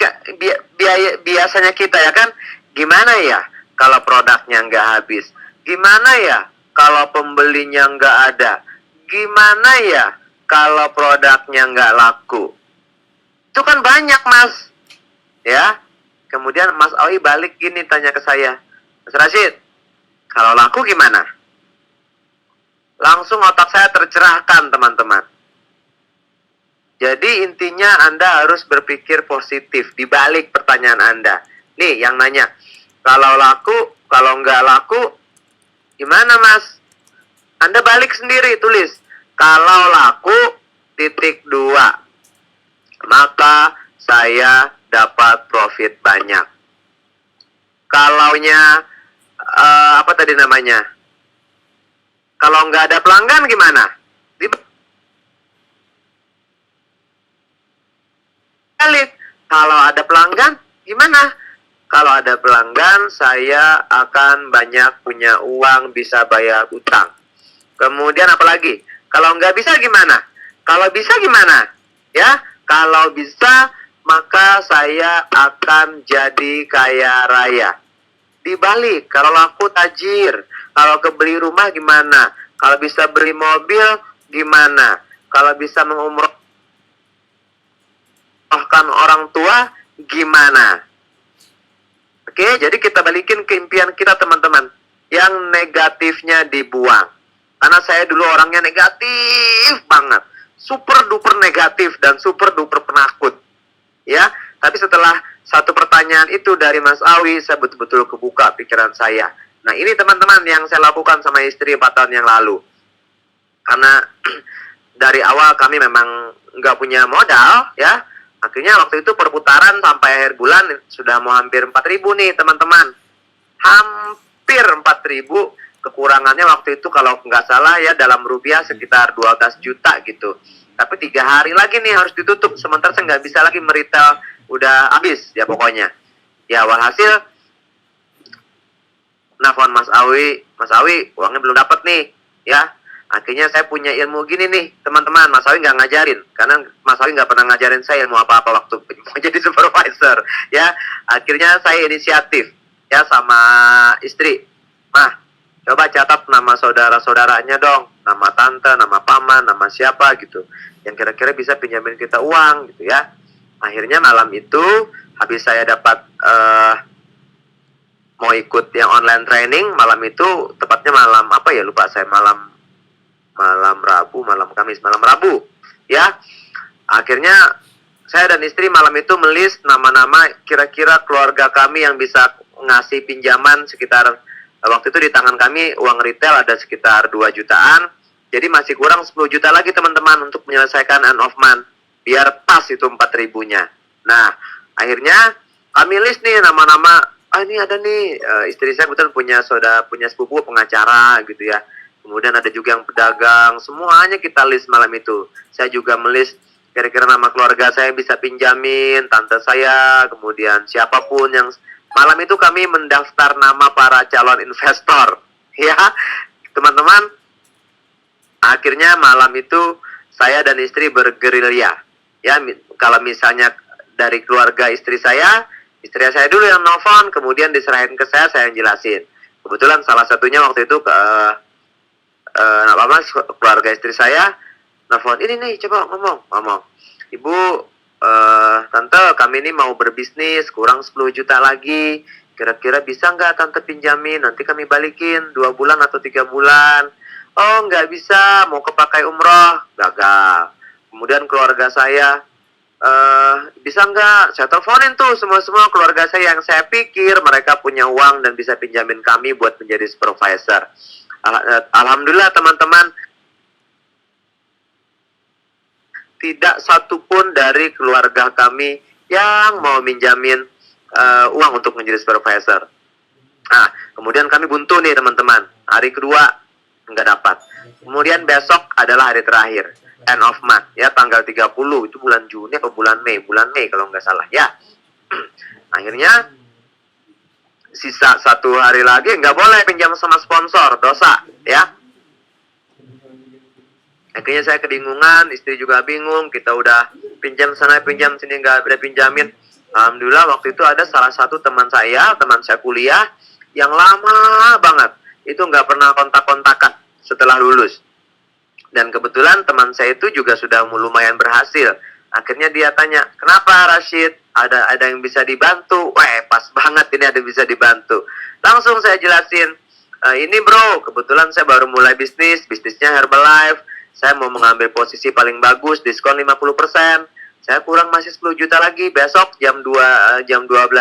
A: biasanya kita ya kan, gimana ya kalau produknya nggak habis, gimana ya kalau pembelinya nggak ada, gimana ya kalau produknya nggak laku? Itu kan banyak Mas, ya. Kemudian Mas Awi balik gini tanya ke saya, Mas Rashid, kalau laku gimana? Langsung otak saya tercerahkan teman-teman. Jadi intinya Anda harus berpikir positif di balik pertanyaan Anda. Nih yang nanya, kalau laku, kalau nggak laku, gimana Mas? Anda balik sendiri, tulis, kalau laku, titik 2. Maka saya dapat profit banyak. Kalaunya, apa tadi namanya? Kalau nggak ada pelanggan gimana? Balik. Kalau ada pelanggan gimana? Kalau ada pelanggan, saya akan banyak punya uang, bisa bayar utang. Kemudian apa lagi? Kalau nggak bisa gimana? Kalau bisa gimana? Ya, kalau bisa, maka saya akan jadi kaya raya. Dibalik, kalau laku tajir. Kalau kebeli rumah gimana? Kalau bisa beli mobil gimana? Kalau bisa mengumrohkan orang tua gimana? Oke, jadi kita balikin ke impian kita teman-teman. Yang negatifnya dibuang. Karena saya dulu orangnya negatif banget. Super duper negatif dan super duper penakut. Ya, tapi setelah satu pertanyaan itu dari Mas Awi, saya betul-betul kebuka pikiran saya. Nah, ini teman-teman yang saya lakukan sama istri 4 tahun yang lalu. Karena dari awal kami memang nggak punya modal, ya. Akhirnya waktu itu perputaran sampai akhir bulan sudah mau hampir 4.000 nih teman-teman. Hampir 4.000. Kekurangannya waktu itu kalau nggak salah ya dalam rupiah sekitar 12 juta gitu. Tapi 3 hari lagi nih harus ditutup. Sementara saya nggak bisa lagi meritel, udah habis ya pokoknya. Ya walhasil, nelfon Mas Awi uangnya belum dapat nih ya. Akhirnya saya punya ilmu gini nih teman-teman, Mas Awi nggak ngajarin. Karena Mas Awi nggak pernah ngajarin saya ilmu apa-apa waktu mau jadi supervisor ya. Akhirnya saya inisiatif ya sama istri, Mah, coba catat nama saudara-saudaranya dong, nama tante, nama paman, nama siapa gitu, yang kira-kira bisa pinjamin kita uang gitu ya. Akhirnya malam itu habis saya dapat mau ikut yang online training, malam itu tepatnya malam apa ya lupa saya, malam Rabu, malam Kamis, malam Rabu ya. Akhirnya saya dan istri malam itu melis nama-nama kira-kira keluarga kami yang bisa ngasih pinjaman sekitar, waktu itu di tangan kami uang retail ada sekitar 2 jutaan. Jadi masih kurang 10 juta lagi teman-teman untuk menyelesaikan end of month. Biar pas itu 4 ribunya. Nah, akhirnya kami list nih nama-nama, ini ada nih, istri saya kebetulan punya sepupu pengacara gitu ya. Kemudian ada juga yang pedagang, semuanya kita list malam itu. Saya juga melis kira-kira nama keluarga saya bisa pinjamin, tante saya, kemudian siapapun yang malam itu kami mendaftar nama para calon investor. Ya, teman-teman, akhirnya malam itu saya dan istri bergerilya. Ya, kalau misalnya dari keluarga istri saya dulu yang nelfon, kemudian diserahin ke saya yang jelasin. Kebetulan salah satunya waktu itu keluarga istri saya nelfon, ini nih coba ngomong. Ibu, tante kami ini mau berbisnis, kurang 10 juta lagi. Kira-kira bisa nggak tante pinjamin? Nanti kami balikin 2 bulan atau 3 bulan. Oh, nggak bisa, mau kepakai umroh. Gagal. Kemudian keluarga saya, bisa nggak? Saya teleponin tuh semua keluarga saya yang saya pikir mereka punya uang dan bisa pinjamin kami buat menjadi supervisor. Alhamdulillah teman-teman, tidak satupun dari keluarga kami yang mau minjamin uang untuk menjadi supervisor. Nah, kemudian kami buntu nih teman-teman. Hari kedua nggak dapat. Kemudian besok adalah hari terakhir, end of month, ya tanggal 30, itu bulan Juni atau bulan Mei kalau nggak salah ya. Akhirnya sisa 1 hari lagi, nggak boleh pinjam sama sponsor, dosa ya. Akhirnya saya kebingungan, istri juga bingung, kita udah pinjam sana pinjam sini nggak ada pinjamin. Alhamdulillah waktu itu ada salah satu teman saya kuliah yang lama banget itu nggak pernah kontak-kontakan setelah lulus. Dan kebetulan teman saya itu juga sudah lumayan berhasil. Akhirnya dia tanya, kenapa Rashid? Ada yang bisa dibantu? Wah, pas banget ini ada yang bisa dibantu. Langsung saya jelasin, ini bro, kebetulan saya baru mulai bisnisnya Herbalife. Saya mau mengambil posisi paling bagus, diskon 50%. Saya kurang masih 10 juta lagi. Besok jam 12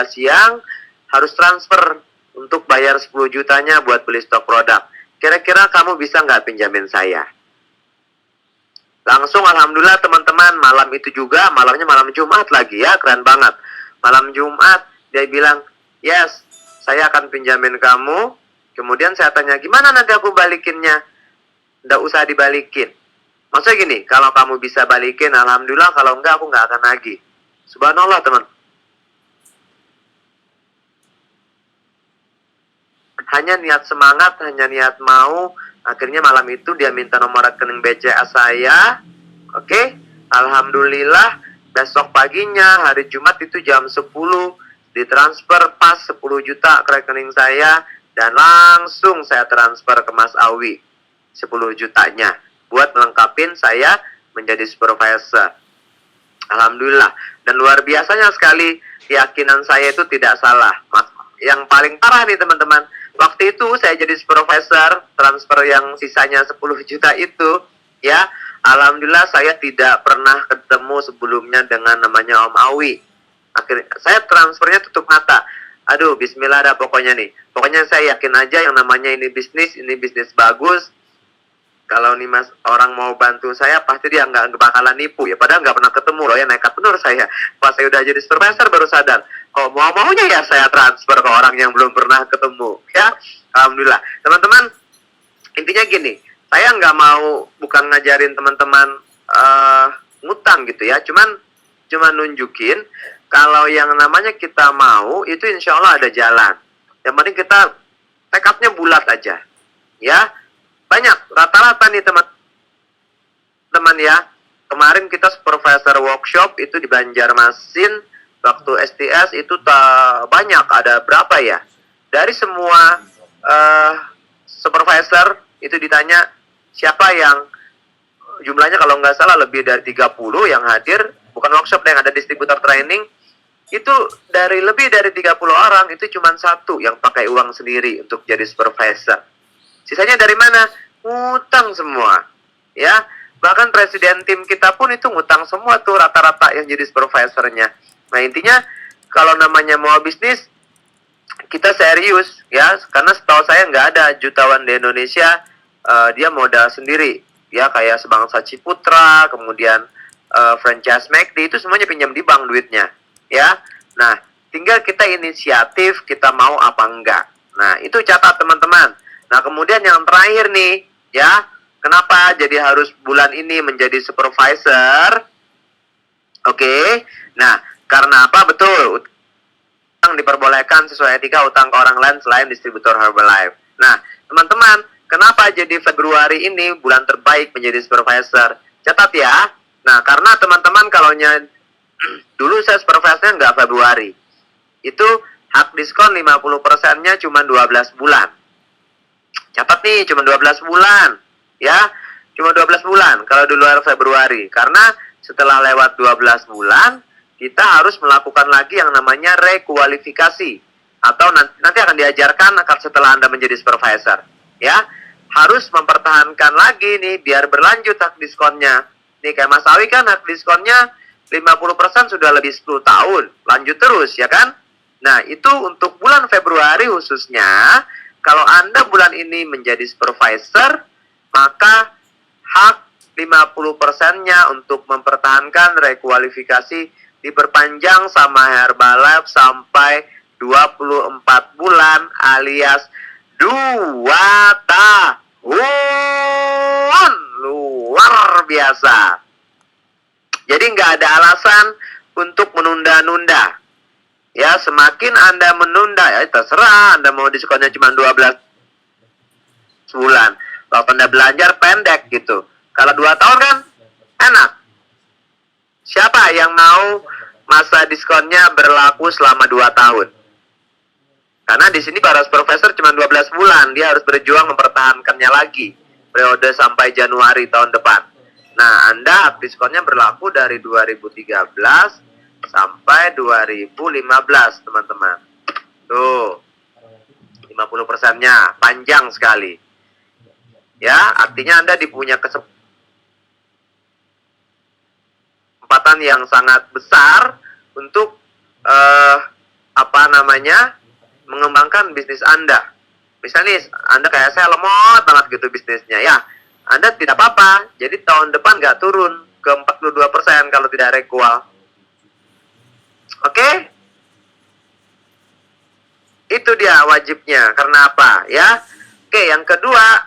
A: siang harus transfer untuk bayar 10 jutanya buat beli stok produk. Kira-kira kamu bisa nggak pinjamin saya? Langsung alhamdulillah teman-teman, malam itu juga, malamnya malam Jumat lagi ya, keren banget. Malam Jumat dia bilang, yes, saya akan pinjamin kamu. Kemudian saya tanya, gimana nanti aku balikinnya? Nggak usah dibalikin. Maksudnya gini, kalau kamu bisa balikin, alhamdulillah, kalau enggak aku nggak akan lagi. Subhanallah teman. Hanya niat semangat, hanya niat mau. Akhirnya malam itu dia minta nomor rekening BCA saya. Oke, alhamdulillah besok paginya hari Jumat itu jam 10 ditransfer pas 10 juta ke rekening saya. Dan langsung saya transfer ke Mas Awi 10 jutanya buat melengkapin saya menjadi supervisor. Alhamdulillah. Dan luar biasanya sekali, keyakinan saya itu tidak salah. Yang paling parah nih teman-teman, waktu itu saya jadi supervisor, transfer yang sisanya 10 juta itu, ya, alhamdulillah saya tidak pernah ketemu sebelumnya dengan namanya Om Awi. Akhirnya saya transfernya tutup mata. Aduh, bismillah dah pokoknya nih. Pokoknya saya yakin aja yang namanya ini bisnis bagus. Kalau nih mas orang mau bantu saya, pasti dia nggak bakalan nipu ya. Padahal nggak pernah ketemu loh ya, nekat bener saya. Pas saya udah jadi supervisor baru sadar, oh maunya ya saya transfer ke orang yang belum pernah ketemu ya. Alhamdulillah teman-teman, intinya gini, saya nggak mau bukan ngajarin teman-teman ngutang gitu ya, cuman nunjukin kalau yang namanya kita mau itu insya Allah ada jalan. Yang penting kita tekadnya bulat aja ya. Banyak rata-rata nih teman-teman ya, kemarin kita supervisor workshop itu di Banjarmasin waktu STS itu banyak, ada berapa ya, dari semua supervisor itu ditanya siapa yang jumlahnya kalau nggak salah lebih dari 30 yang hadir, bukan workshop yang ada distributor training, itu dari lebih dari 30 orang itu cuma 1 yang pakai uang sendiri untuk jadi supervisor. Sisanya dari mana? Utang semua. Ya, Bahkan presiden tim kita pun itu ngutang semua tuh rata-rata yang jadi supervisornya. Nah intinya kalau namanya mau bisnis kita serius ya, karena setahu saya nggak ada jutawan di Indonesia dia modal sendiri ya, kayak Sebangsa Ciputra, kemudian franchise McD itu semuanya pinjam di bank duitnya ya. Nah tinggal kita inisiatif, kita mau apa enggak. Nah itu catat teman-teman. Nah kemudian yang terakhir nih ya, kenapa jadi harus bulan ini menjadi supervisor? Oke. Nah karena apa? Betul, utang diperbolehkan sesuai etika utang ke orang lain selain distributor Herbalife. Nah, teman-teman, kenapa jadi Februari ini bulan terbaik menjadi supervisor? Catat ya. Nah, karena teman-teman kalau dulu saya supervisornya nggak Februari. Itu hak diskon 50%-nya cuma 12 bulan. Catat nih, cuma 12 bulan. Ya, cuma 12 bulan kalau di luar Februari. Karena setelah lewat 12 bulan, kita harus melakukan lagi yang namanya rekualifikasi, atau nanti akan diajarkan setelah Anda menjadi supervisor ya, harus mempertahankan lagi nih biar berlanjut hak diskonnya. Nih kayak Mas Awi kan hak diskonnya 50% sudah lebih 10 tahun, lanjut terus ya kan. Nah itu untuk bulan Februari khususnya, kalau Anda bulan ini menjadi supervisor, maka hak 50%-nya untuk mempertahankan rekualifikasi diperpanjang sama Herbalife sampai 24 bulan alias 2 tahun. Luar biasa. Jadi nggak ada alasan untuk menunda-nunda. Ya, semakin Anda menunda, ya terserah Anda mau diskonnya cuma 12 bulan. Kalau Anda belajar pendek gitu. Kalau 2 tahun kan enak. Siapa yang mau masa diskonnya berlaku selama 2 tahun? Karena di sini para supervisor cuma 12 bulan, dia harus berjuang mempertahankannya lagi periode sampai Januari tahun depan. Nah, Anda hak diskonnya berlaku dari 2013 sampai 2015, teman-teman. Tuh, 50%-nya panjang sekali. Ya, artinya Anda dipunya kesempatan yang sangat besar untuk mengembangkan bisnis Anda. Misalnya Anda kayak saya lemot banget gitu bisnisnya ya, Anda tidak apa-apa, jadi tahun depan nggak turun ke 42% kalau tidak rekual. Oke? Itu dia wajibnya. Karena apa ya? Oke, yang kedua,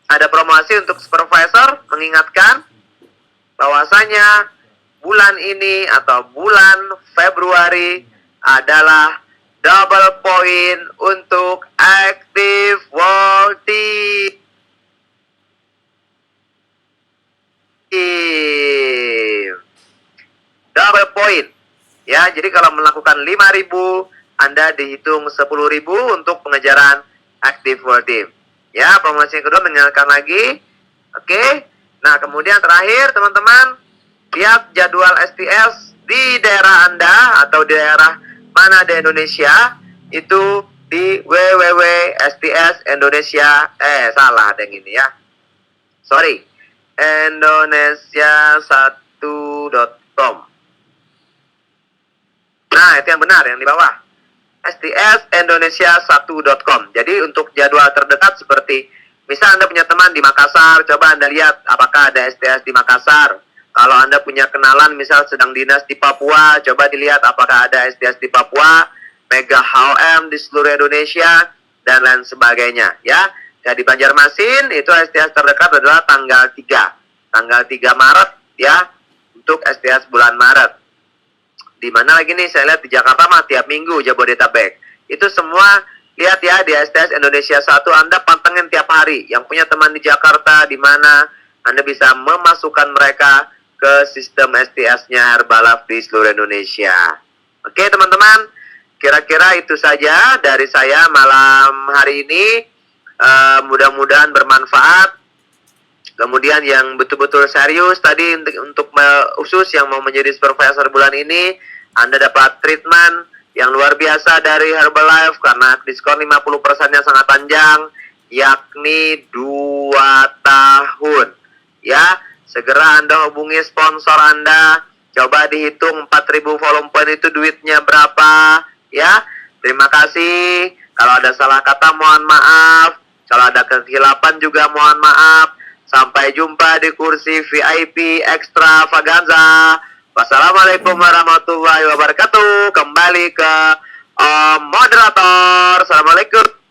A: ada promosi untuk supervisor, mengingatkan bahwasanya bulan ini atau bulan Februari adalah double point untuk Active World Team. Double point. Ya, jadi kalau melakukan 5.000, Anda dihitung 10.000 untuk pengejaran Active World Team. Ya, promosi yang kedua mengingatkan lagi. Oke. Nah, kemudian terakhir teman-teman, lihat jadwal STS di daerah Anda atau di daerah mana di Indonesia, itu di www.stsindonesia, salah ada yang ini ya. Sorry. Indonesia1.com. Nah, itu yang benar, yang di bawah. stsindonesia1.com. Jadi untuk jadwal terdekat seperti misal Anda punya teman di Makassar, coba Anda lihat apakah ada STS di Makassar. Kalau Anda punya kenalan misal sedang dinas di Papua, coba dilihat apakah ada STS di Papua, Mega HOM di seluruh Indonesia, dan lain sebagainya. Ya, di Banjarmasin itu STS terdekat adalah tanggal 3. Tanggal 3 Maret ya, untuk STS bulan Maret. Di mana lagi nih, saya lihat di Jakarta mah tiap minggu Jabodetabek. Itu semua lihat ya di STS Indonesia 1, Anda pantengin tiap hari. Yang punya teman di Jakarta, di mana Anda bisa memasukkan mereka ke sistem STS-nya Herbalife di seluruh Indonesia. Oke teman-teman, kira-kira itu saja dari saya malam hari ini. Mudah-mudahan bermanfaat. Kemudian yang betul-betul serius tadi untuk khusus yang mau menjadi supervisor bulan ini, Anda dapat treatment yang luar biasa dari Herbalife karena diskon 50%-nya sangat panjang, yakni 2 tahun. ya. Segera Anda hubungi sponsor Anda. Coba dihitung 4.000 volume point itu duitnya berapa, ya. Terima kasih. Kalau ada salah kata mohon maaf. Kalau ada kehilapan juga mohon maaf. Sampai jumpa di kursi VIP Extravaganza. Wassalamualaikum warahmatullahi wabarakatuh. Kembali ke moderator. Assalamualaikum.